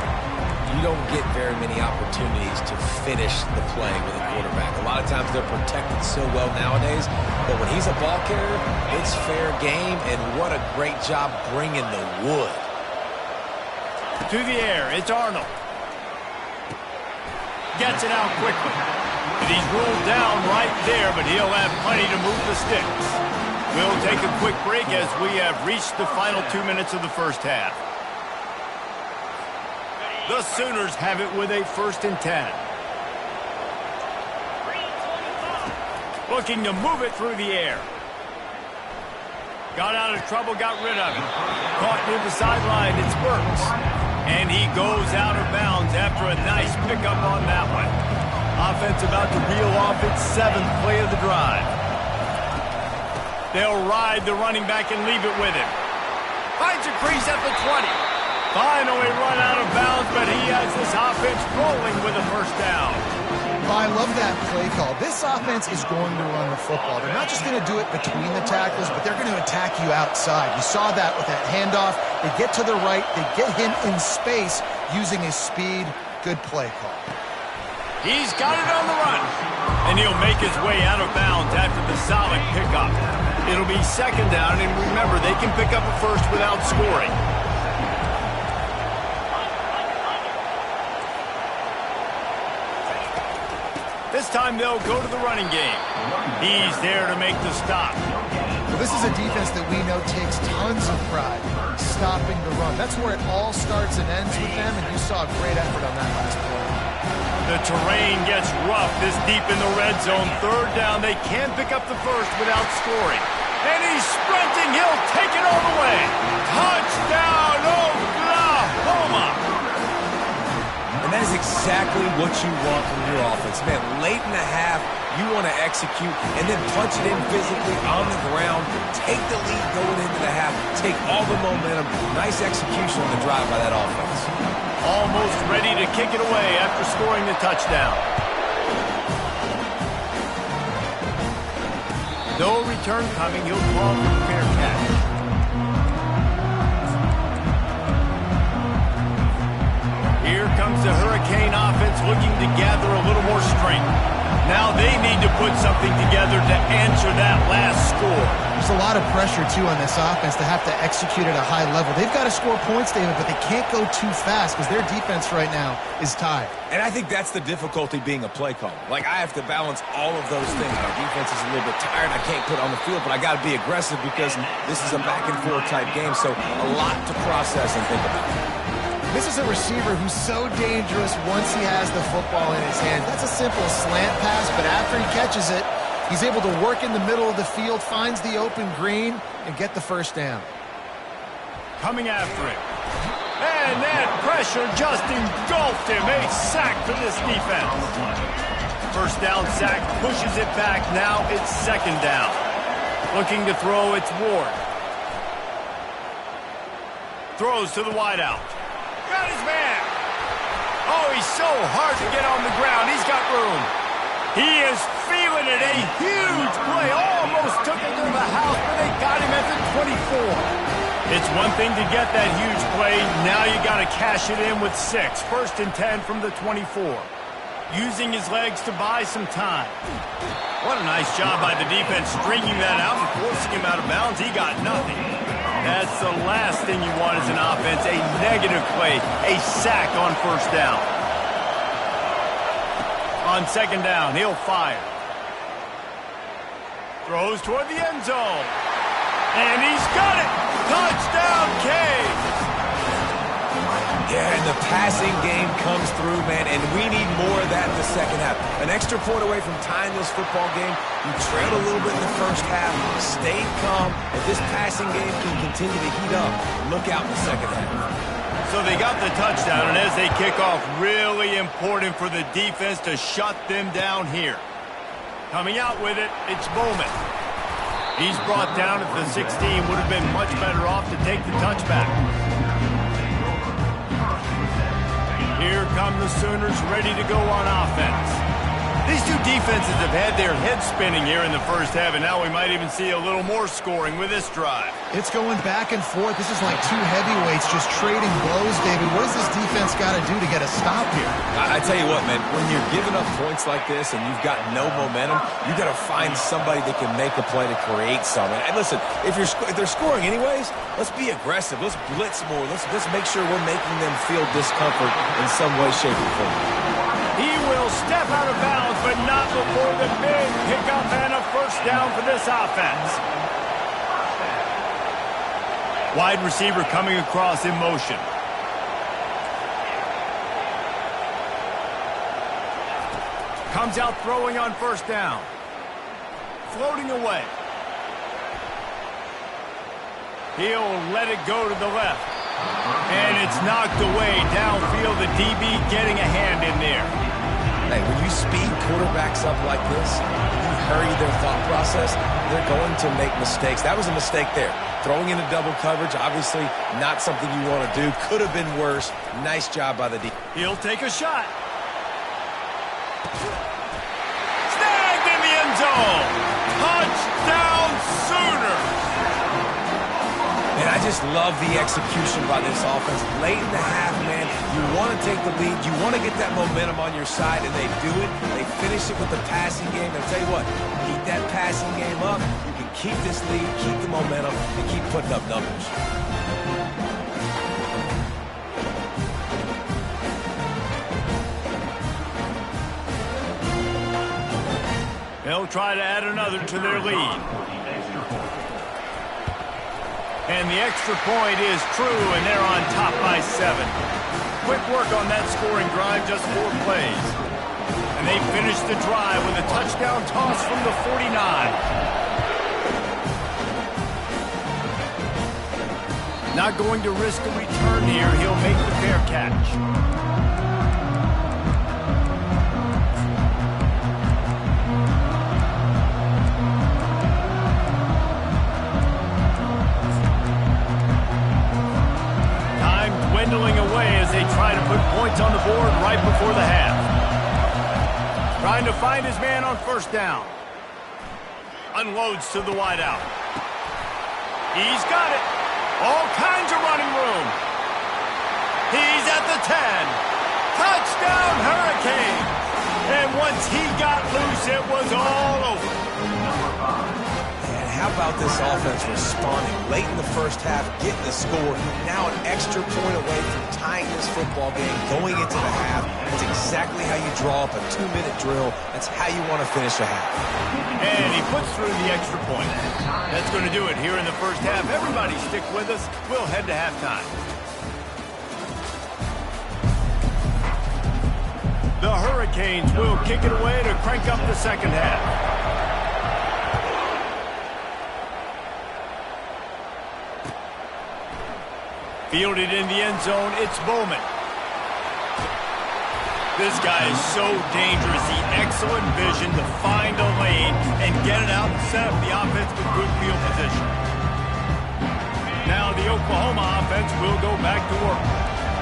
You don't get very many opportunities to finish the play with a quarterback. A lot of times they're protected so well nowadays, but when he's a ball carrier, it's fair game, and what a great job bringing the wood. To the air, it's Arnold. Gets it out quickly. And he's ruled down right there, but he'll have plenty to move the sticks. We'll take a quick break as we have reached the final 2 minutes of the first half. The Sooners have it with a 1st and 10. Looking to move it through the air. Got out of trouble, got rid of it. Caught near the sideline, it's Burks. And he goes out of bounds after a nice pickup on that one. Offense about to reel off its 7th play of the drive. They'll ride the running back and leave it with him. Finds a crease at the 20. Finally run out of bounds, but he has this offense rolling with a 1st down. I love that play call. This offense is going to run the football. They're not just going to do it between the tackles, but they're going to attack you outside. You saw that with that handoff. They get to the right. They get him in space using his speed. Good play call. He's got it on the run, and he'll make his way out of bounds after the solid pickup. It'll be 2nd down, and remember, they can pick up a 1st without scoring. This time they'll go to the running game. He's there to make the stop. Well, this is a defense that we know takes tons of pride stopping the run. That's where it all starts and ends with them, and you saw a great effort on that last play. The terrain gets rough this deep in the red zone. 3rd down, they can't pick up the 1st without scoring. And he's sprinting, he'll take it all the way. Touchdown, Oklahoma! And that is exactly what you want from your offense. Man, late in the half, you want to execute and then punch it in physically on the ground, take the lead going into the half, take all the momentum. Nice execution on the drive by that offense. Almost ready to kick it away after scoring the touchdown. No return coming, he'll call for the fair catch. Here comes the Hurricane offense looking to gather a little more strength. Now they need to put something together to answer that last score. There's a lot of pressure, too, on this offense to have to execute at a high level. They've got to score points, David, but they can't go too fast because their defense right now is tied. And I think that's the difficulty being a play caller. Like, I have to balance all of those things. My defense is a little bit tired. I can't put on the field, but I got to be aggressive because this is a back-and-forth type game, so a lot to process and think about. This is is a receiver who's so dangerous once he has the football in his hands. That's a simple slant pass, but after he catches it, he's able to work in the middle of the field, finds the open green, and get the first down. Coming after it. And that pressure just engulfed him. A sack for this defense. First down sack, pushes it back. Now it's second down. Looking to throw, it's Ward. Throws to the wideout. Got his man. Oh, he's so hard to get on the ground. He's got room. He is feeling it. A huge play. Almost took it to the house, but they got him at the 24. It's one thing to get that huge play. Now you got to cash it in with 6. First and 10 from the 24. Using his legs to buy some time. What a nice job by the defense stringing that out and forcing him out of bounds. He got nothing. That's the last thing you want as an offense. A negative play. A sack on first down. On second down, he'll fire. Throws toward the end zone. And he's got it. Touchdown, Cade. Yeah, and the passing game comes through, man, and we need more of that in the second half. An extra point away from tying this football game. You trailed a little bit in the first half, stayed calm. If this passing game can continue to heat up, look out in the second half. So they got the touchdown, and as they kick off, really important for the defense to shut them down here. Coming out with it, it's Bowman. He's brought down at the 16. Would have been much better off to take the touchback. Here come the Sooners ready to go on offense. These two defenses have had their heads spinning here in the first half, and now we might even see a little more scoring with this drive. It's going back and forth. This is like two heavyweights just trading blows, David. What does this defense got to do to get a stop here? I tell you what, man, when you're giving up points like this and you've got no momentum, you got to find somebody that can make a play to create something. And listen, if they're scoring anyways, let's be aggressive. Let's blitz more. Let's make sure we're making them feel discomfort in some way, shape, or form. He will step out of bounds, but not before the big pickup and a first down for this offense. Wide receiver coming across in motion. Comes out throwing on first down. Floating away. He'll let it go to the left. And it's knocked away downfield. The DB getting a hand in there. Hey, when you speed quarterbacks up like this, you hurry their thought process, they're going to make mistakes. That was a mistake there. Throwing into double coverage, obviously not something you want to do. Could have been worse. Nice job by the DB. He'll take a shot. Snagged in the end zone. Touchdown Sooners. And I just love the execution by this offense. Late in the half, man, you want to take the lead. You want to get that momentum on your side, and they do it. They finish it with the passing game. And I'll tell you what, keep that passing game up. You can keep this lead, keep the momentum, and keep putting up numbers. They'll try to add another to their lead. And the extra point is true, and they're on top by 7. Quick work on that scoring drive, just 4 plays. And they finish the drive with a touchdown toss from the 49. Not going to risk a return here. He'll make the fair catch. Dwindling away as they try to put points on the board right before the half. Trying to find his man on first down. Unloads to the wideout. He's got it. All kinds of running room. He's at the 10. Touchdown Hurricane. And once he got loose, it was all over. How about this offense responding late in the first half, getting the score, now an extra point away from tying this football game, going into the half. That's exactly how you draw up a 2-minute drill. That's how you want to finish a half. And he puts through the extra point. That's going to do it here in the first half. Everybody stick with us. We'll head to halftime. Canes will kick it away to crank up the second half. Fielded in the end zone, it's Bowman. This guy is so dangerous. The excellent vision to find a lane and get it out and set up the offense with good field position. Now the Oklahoma offense will go back to work.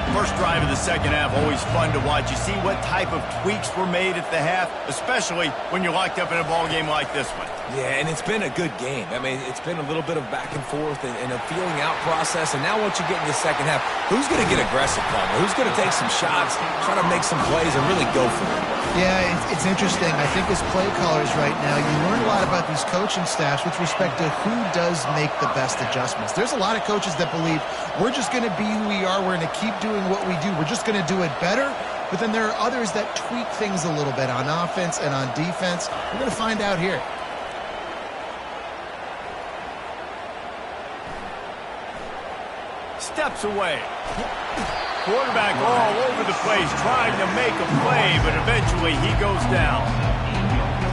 First drive of the second half, always fun to watch. You see what type of tweaks were made at the half, especially when you're locked up in a ball game like this one. Yeah, and it's been a good game. I mean, it's been a little bit of back and forth and a feeling out process. And now once you get in the second half, who's going to get aggressive, Palmer? Who's going to take some shots, try to make some plays, and really go for it? Yeah, it's interesting. I think as play callers right now, you learn a lot about these coaching staffs with respect to who does make the best adjustments. There's a lot of coaches that believe we're just going to be who we are. We're going to keep doing what we do. We're just going to do it better. But then there are others that tweak things a little bit on offense and on defense. We're going to find out here. Steps away. Quarterback all over the place trying to make a play, but eventually he goes down.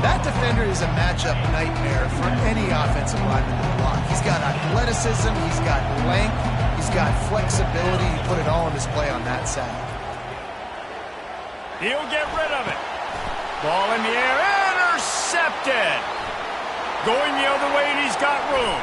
That defender is a matchup nightmare for any offensive lineman to block. He's got athleticism, he's got length, he's got flexibility. He put it all on display on that side. He'll get rid of it. Ball in the air, intercepted. Going the other way, and he's got room.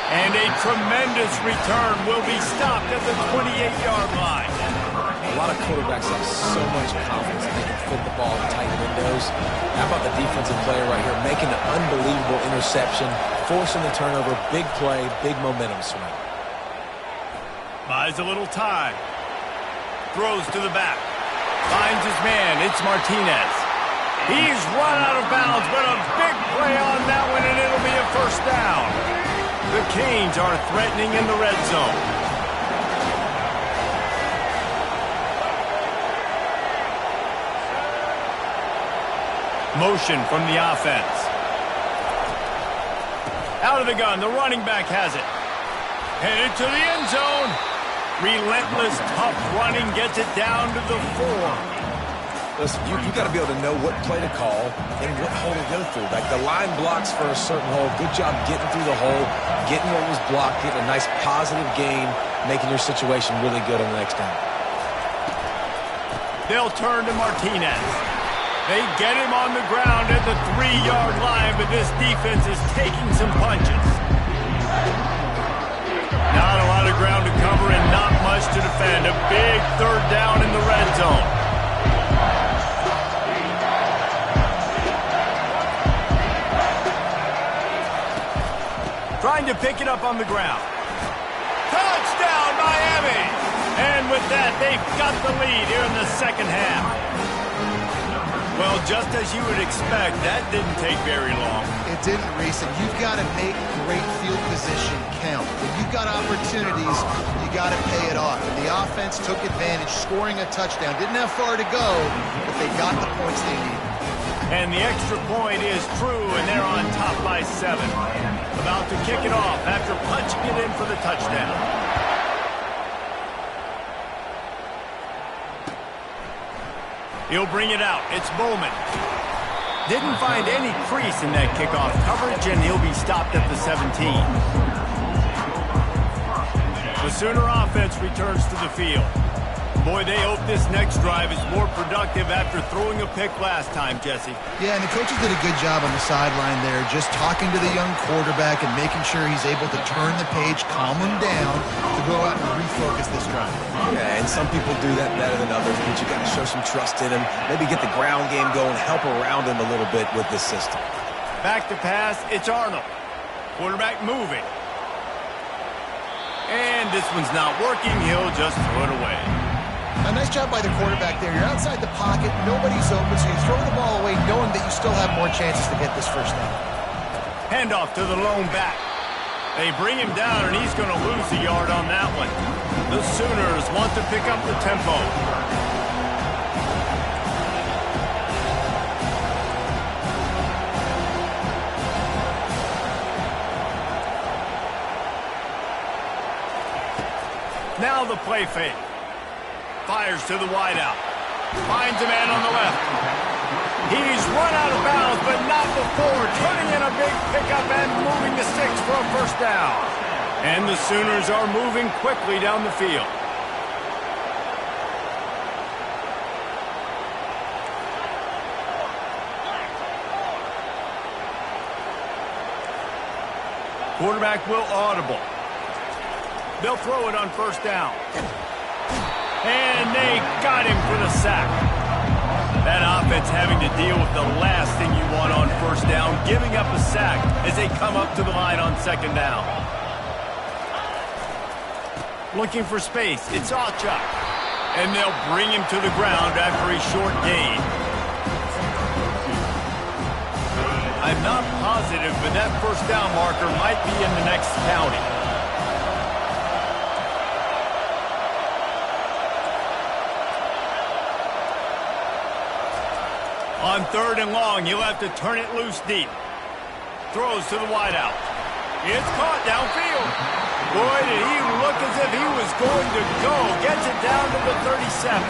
And a tremendous return will be stopped at the 28-yard line. A lot of quarterbacks have so much confidence that they can fit the ball in tight windows. How about the defensive player right here making an unbelievable interception, forcing the turnover, big play, big momentum swing. Buys a little time. Throws to the back. Finds his man. It's Martinez. He's run out of bounds, but a big play on that one, and it'll be a first down. The Canes are threatening in the red zone. Motion from the offense. Out of the gun, the running back has it. Headed to the end zone. Relentless, tough running gets it down to the 4. Listen, you got to be able to know what play to call and what hole to go through. Like the line blocks for a certain hole. Good job getting through the hole, getting what was blocked, getting a nice positive gain, making your situation really good on the next down. They'll turn to Martinez. They get him on the ground at the 3-yard line, but this defense is taking some punches. Not a lot of ground to cover and not much to defend. A big third down in the red zone. Trying to pick it up on the ground. Touchdown, Miami! And with that, they've got the lead here in the second half. Well, just as you would expect, that didn't take very long. It didn't, Reese, and you've got to make great field position count. When you've got opportunities, you got to pay it off. And the offense took advantage, scoring a touchdown. Didn't have far to go, but they got the points they needed. And the extra point is true, and they're on top by 7. About to kick it off after punching it in for the touchdown. He'll bring it out. It's Bowman. Didn't find any crease in that kickoff coverage, and he'll be stopped at the 17. The Sooner offense returns to the field. Boy, they hope this next drive is more productive after throwing a pick last time, Jesse. Yeah, and the coaches did a good job on the sideline there, just talking to the young quarterback and making sure he's able to turn the page, calm him down, to go out and refocus this drive. Yeah, and some people do that better than others, but you got to show some trust in him, maybe get the ground game going, help around him a little bit with this system. Back to pass, it's Arnold. Quarterback moving. And this one's not working, he'll just throw it away. A nice job by the quarterback there. You're outside the pocket, nobody's open, so you throw the ball away knowing that you still have more chances to get this first down. Handoff to the lone back. They bring him down, and he's going to lose a yard on that one. The Sooners want to pick up the tempo. Now the play fake. Fires to the wideout. Finds a man on the left. He's run out of bounds, but not before turning in a big pickup and moving the sticks for a first down. And the Sooners are moving quickly down the field. Quarterback will audible. They'll throw it on first down. And they got him for the sack. That offense having to deal with the last thing you want on first down, giving up a sack as they come up to the line on second down. Looking for space. It's Ncaa. And they'll bring him to the ground after a short gain. I'm not positive, but that first down marker might be in the next county. On third and long, he'll have to turn it loose deep. Throws to the wideout. It's caught downfield. Boy, did he look as if he was going to go. Gets it down to the 37.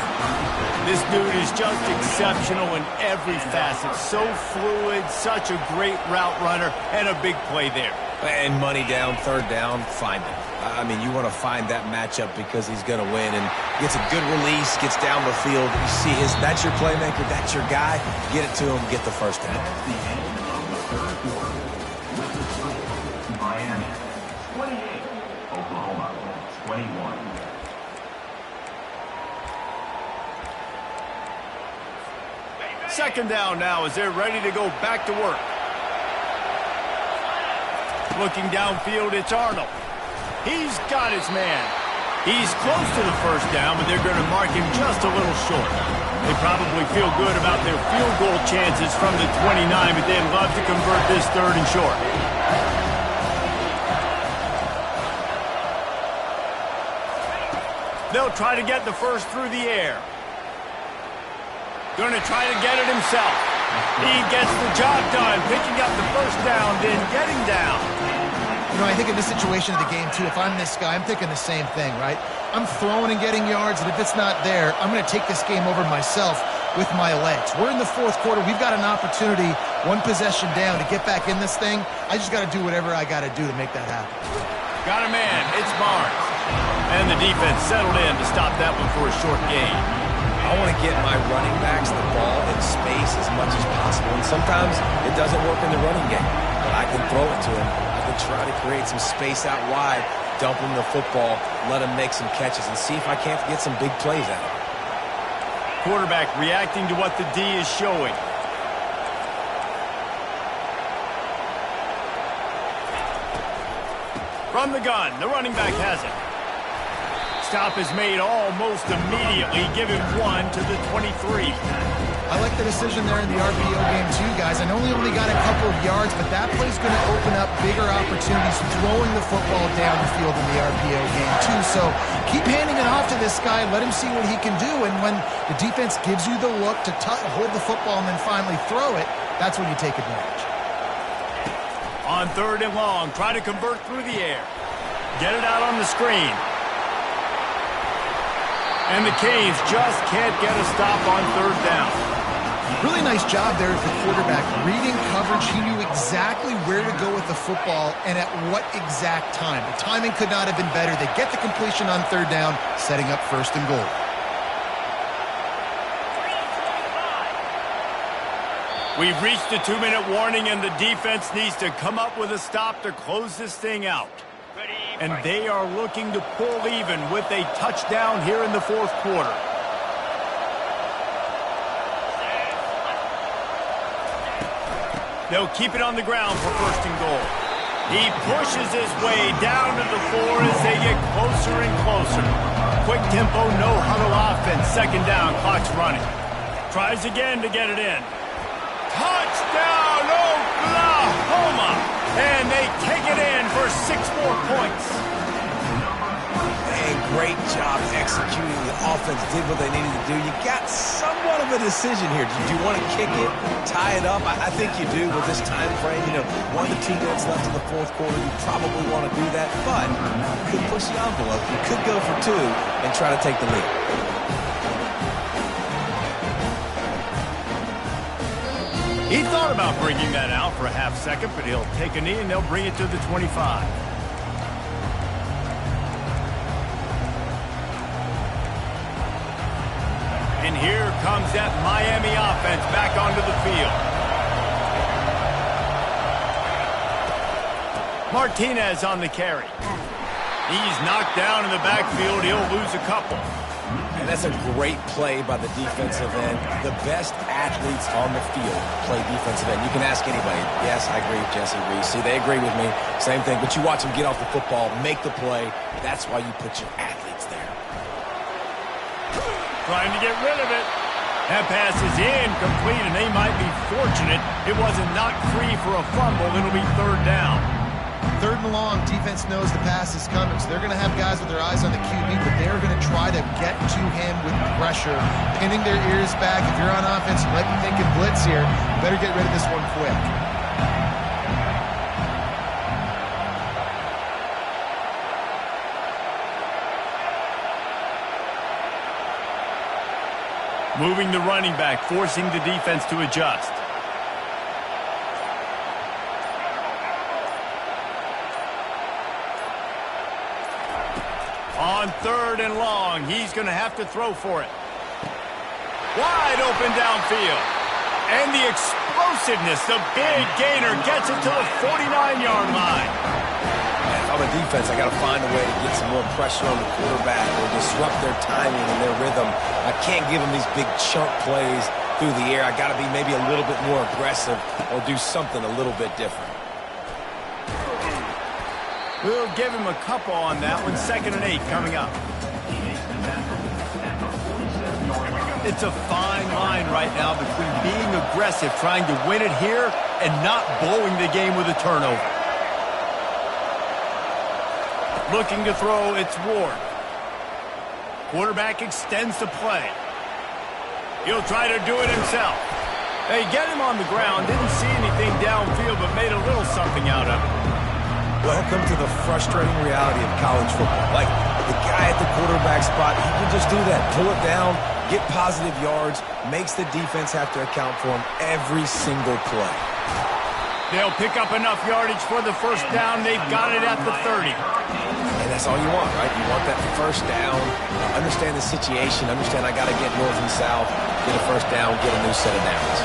This dude is just exceptional in every facet. So fluid, such a great route runner, and a big play there. And money down, third down, find him. I mean, you want to find that matchup because he's going to win. And gets a good release, gets down the field. You see that's your playmaker, that's your guy. Get it to him, get the first down. The end of the third quarter. Miami, 28. Oklahoma, 21. Second down now as they're ready to go back to work. Looking downfield, it's Arnold. He's got his man. He's close to the first down, but they're going to mark him just a little short. They probably feel good about their field goal chances from the 29, but they'd love to convert this third and short. They'll try to get the first through the air. Going to try to get it himself. He gets the job done, picking up the first down, then getting down. You know, I think in this situation of the game, too, if I'm this guy, I'm thinking the same thing, right? I'm throwing and getting yards, and if it's not there, I'm going to take this game over myself with my legs. We're in the fourth quarter. We've got an opportunity, one possession down, to get back in this thing. I just got to do whatever I got to do to make that happen. Got a man. It's Barnes. And the defense settled in to stop that one for a short gain. I want to get my running backs the ball in space as much as possible. And sometimes it doesn't work in the running game, but I can throw it to him. I can try to create some space out wide, dump him the football, let him make some catches, and see if I can't get some big plays out of him. Quarterback reacting to what the D is showing. From the gun, the running back has it. Stop is made almost immediately. Give him one to the 23. I like the decision there in the RPO game too, guys. I know he only got a couple of yards, but that play's going to open up bigger opportunities throwing the football down the field in the RPO game too. So keep handing it off to this guy. Let him see what he can do. And when the defense gives you the look to hold the football and then finally throw it, that's when you take advantage. On third and long, try to convert through the air. Get it out on the screen. And the Canes just can't get a stop on third down. Really nice job there as the quarterback. Reading coverage, he knew exactly where to go with the football and at what exact time. The timing could not have been better. They get the completion on third down, setting up first and goal. We've reached the 2-minute warning, and the defense needs to come up with a stop to close this thing out. And they are looking to pull even with a touchdown here in the fourth quarter. They'll keep it on the ground for first and goal. He pushes his way down to the 4 as they get closer and closer. Quick tempo, no huddle offense. Second down, clock's running. Tries again to get it in. Touchdown, Oklahoma! And they take it in for 6 more points. And great job executing. The offense did what they needed to do. You got somewhat of a decision here. Did you want to kick it, tie it up? I think you do with this time frame. 1 to 2 minutes left in the fourth quarter. You probably want to do that, but you could push the envelope. You could go for 2 and try to take the lead. He thought about bringing that out for a half second, but he'll take a knee and they'll bring it to the 25. And here comes that Miami offense back onto the field. Martinez on the carry. He's knocked down in the backfield. He'll lose a couple. And that's a great play by the defensive end. The best athletes on the field play defensive end. You can ask anybody. Yes, I agree with Jesse Reese. See, they agree with me. Same thing. But you watch them get off the football, make the play. That's why you put your athletes there. Trying to get rid of it. That pass is incomplete, and they might be fortunate it wasn't knocked free for a fumble. It'll be third down. Third and long, defense knows the pass is coming, so they're going to have guys with their eyes on the QB, but they're going to try to get to him with pressure, pinning their ears back. If you're on offense, you might be thinking blitz here. You better get rid of this one quick. Moving the running back, forcing the defense to adjust. On third and long, he's going to have to throw for it. Wide open downfield. And the explosiveness, the big gainer gets it to the 49-yard line. If I'm a defense, I got to find a way to get some more pressure on the quarterback or disrupt their timing and their rhythm. I can't give them these big chunk plays through the air. I got to be maybe a little bit more aggressive or do something a little bit different. We'll give him a couple on that one. 2nd and 8 coming up. It's a fine line right now between being aggressive, trying to win it here, and not blowing the game with a turnover. Looking to throw, it's Ward. Quarterback extends the play. He'll try to do it himself. They get him on the ground, didn't see anything downfield, but made a little something out of it. Welcome to the frustrating reality of college football. Like, the guy at the quarterback spot, he can just do that. Pull it down, get positive yards, makes the defense have to account for him every single play. They'll pick up enough yardage for the first down. They've got it at the 30. And that's all you want, right? You want that first down, understand the situation, understand I got to get north and south, get a first down, get a new set of downs.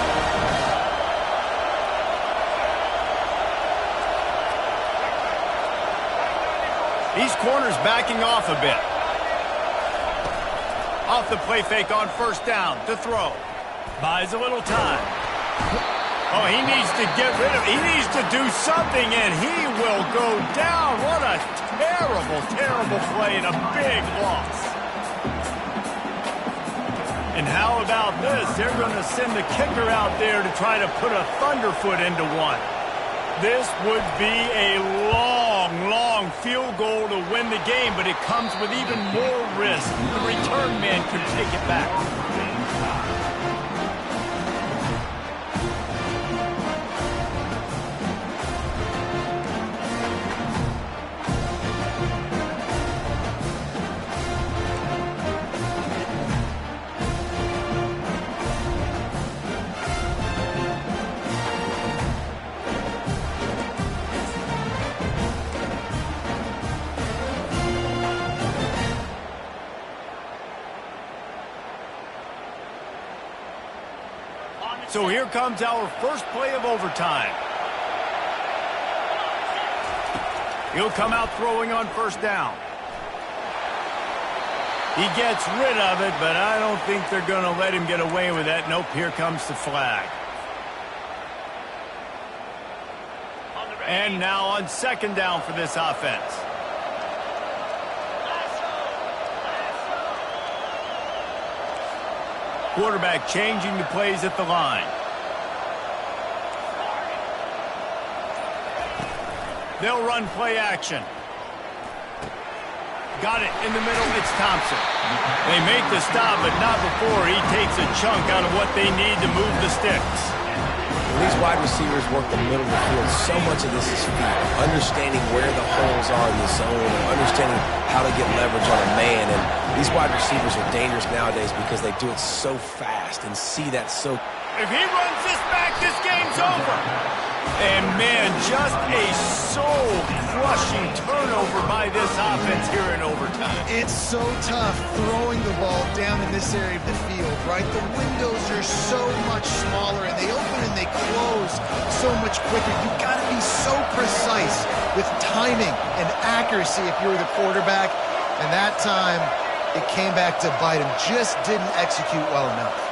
These corners backing off a bit. Off the play fake on first down to throw. Buys a little time. Oh, he needs to get rid of it. He needs to do something, and he will go down. What a terrible, terrible play and a big loss. And how about this? They're going to send the kicker out there to try to put a thunderfoot into one. This would be a long, long field goal to win the game, but it comes with even more risk. The return man could take it back. So here comes our first play of overtime. He'll come out throwing on first down. He gets rid of it, but I don't think they're going to let him get away with that. Nope, here comes the flag. And now on second down for this offense. Quarterback changing the plays at the line. They'll run play action. Got it in the middle. It's Thompson. They make the stop, but not before he takes a chunk out of what they need to move the sticks. When these wide receivers work the middle of the field, so much of this is speed. Understanding where the holes are in the zone, understanding how to get leverage on a man. And these wide receivers are dangerous nowadays because they do it so fast and see that so. If he runs this back, this game's over. And, man, just a soul-crushing turnover by this offense here in overtime. It's so tough throwing the ball down in this area of the field, right? The windows are so much smaller, and they open and they close so much quicker. You've got to be so precise with timing and accuracy if you're the quarterback. And that time, it came back to bite him. Just didn't execute well enough.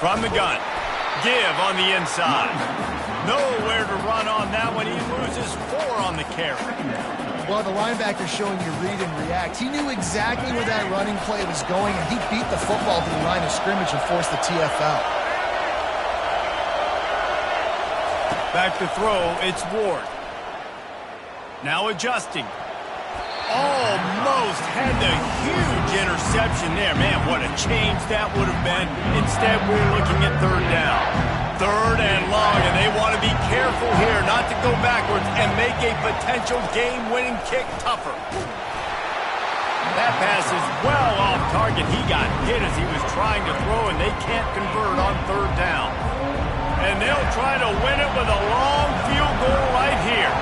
From the gun, give on the inside. Nowhere to run on that one. He loses 4 on the carry. Well, the linebacker showing you read and react. He knew exactly where that running play was going, and he beat the football to the line of scrimmage and forced the TFL. Back to throw, it's Ward. Now adjusting. Almost had the huge interception there. Man, what a change that would have been. Instead, we're looking at 3rd down. 3rd and long, and they want to be careful here not to go backwards and make a potential game-winning kick tougher. That pass is well off target. He got hit as he was trying to throw, and they can't convert on 3rd down. And they'll try to win it with a long field goal right here.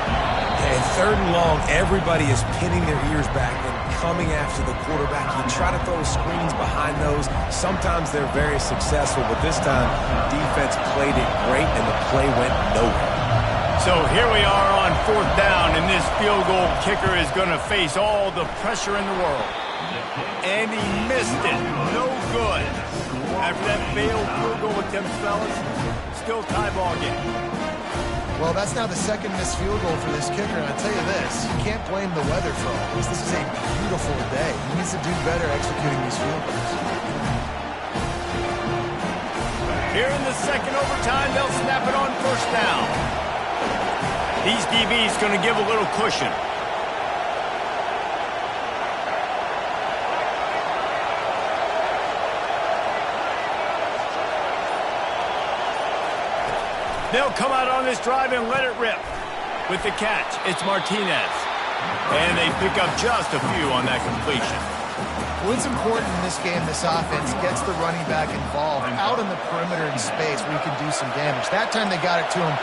And 3rd and long, everybody is pinning their ears back and coming after the quarterback. You try to throw screens behind those. Sometimes they're very successful, but this time, defense played it great, and the play went nowhere. So here we are on 4th down, and this field goal kicker is going to face all the pressure in the world. And he missed it. No good. After that failed field goal attempt, fellas, still tie ball game. Well, that's now the 2nd missed field goal for this kicker, and I'll tell you this, you can't blame the weather for all this. This is a beautiful day. He needs to do better executing these field goals. Here in the 2nd overtime, they'll snap it on 1st down. These DBs going to give a little cushion. They'll come out on this drive and let it rip. With the catch, it's Martinez. And they pick up just a few on that completion. Well, it's important in this game, this offense gets the running back involved out on the perimeter in space where you can do some damage. That time they got it to him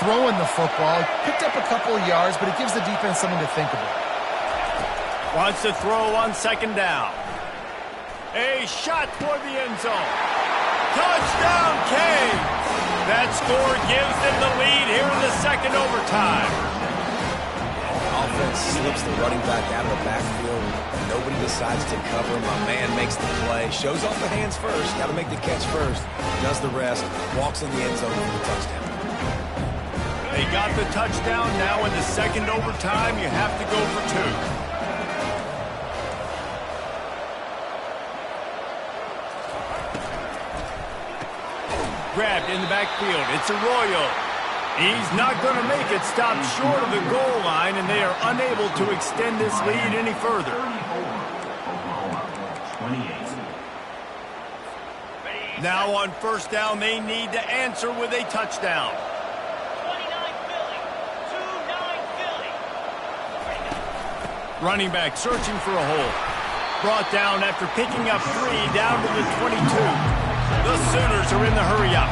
throwing the football. Picked up a couple of yards, but it gives the defense something to think about. Wants to throw on 2nd down. A shot toward the end zone. Touchdown, Canes! That score gives them the lead here in the 2nd overtime. Offense slips the running back out of the backfield. Nobody decides to cover. My man makes the play. Shows off the hands first. Got to make the catch first. Does the rest. Walks in the end zone for the touchdown. They got the touchdown. Now in the 2nd overtime, you have to go for 2. Grabbed in the backfield. It's Arroyo. He's not going to make it. Stop short of the goal line, and they are unable to extend this lead any further. Now on 1st down, they need to answer with a touchdown. Running back searching for a hole. Brought down after picking up 3 down to the 22. The Sooners are in the hurry-up.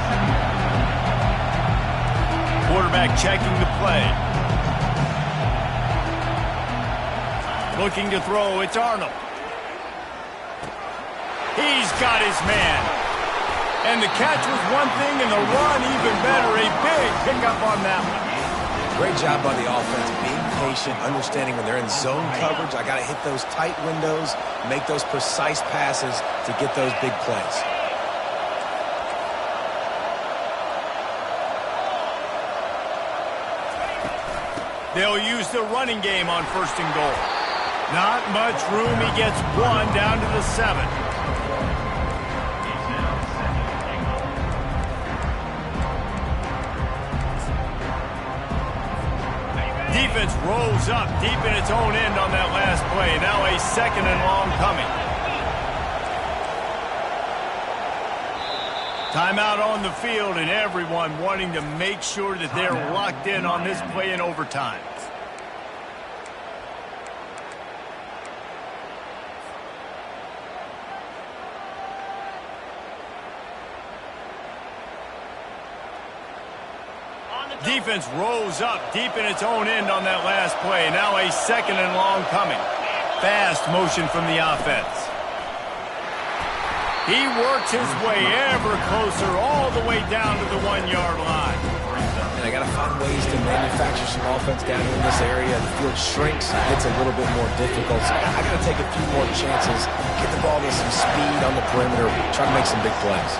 Quarterback checking the play. Looking to throw, it's Arnold. He's got his man. And the catch was one thing, and the run even better. A big pickup on that one. Great job by the offense, being patient, understanding when they're in zone coverage, I got to hit those tight windows, make those precise passes to get those big plays. They'll use the running game on 1st and goal. Not much room. He gets 1 down to the 7. Defense rolls up deep in its own end on that last play. Now a 2nd and long coming. Timeout on the field, and everyone wanting to make sure that they're locked in on this play in overtime. Defense rose up deep in its own end on that last play. Now a 2nd and long coming. Fast motion from the offense. He works his way ever closer all the way down to the 1-yard line. And I got to find ways to manufacture some offense down in this area. The field shrinks. It's a little bit more difficult. So I got to take a few more chances, get the ball with some speed on the perimeter, try to make some big plays.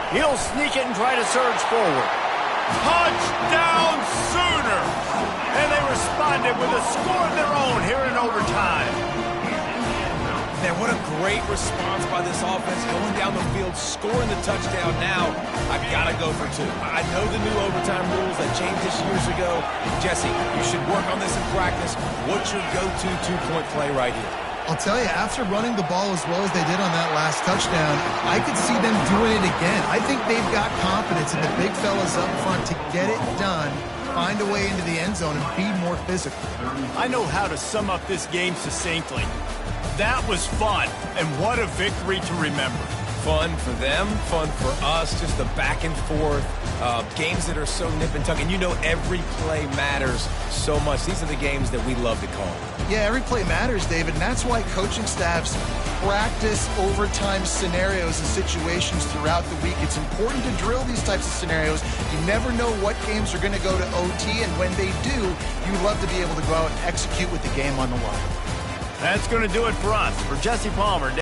He'll sneak it and try to surge forward. Touchdown Sooner! And they responded with a score of their own here in overtime. Man, what a great response by this offense, going down the field, scoring the touchdown. Now, I've got to go for 2. I know the new overtime rules that changed this years ago. Jesse, you should work on this in practice. What's your go-to 2-point play right here? I'll tell you, after running the ball as well as they did on that last touchdown, I could see them doing it again. I think they've got confidence in the big fellas up front to get it done, find a way into the end zone, and be more physical. I know how to sum up this game succinctly. That was fun, and what a victory to remember. Fun for them, fun for us, just the back and forth, games that are so nip and tuck. And you know every play matters so much. These are the games that we love to call. Yeah, every play matters, David, and that's why coaching staffs practice overtime scenarios and situations throughout the week. It's important to drill these types of scenarios. You never know what games are going to go to OT, and when they do, you love to be able to go out and execute with the game on the line. That's going to do it for us. For Jesse Palmer.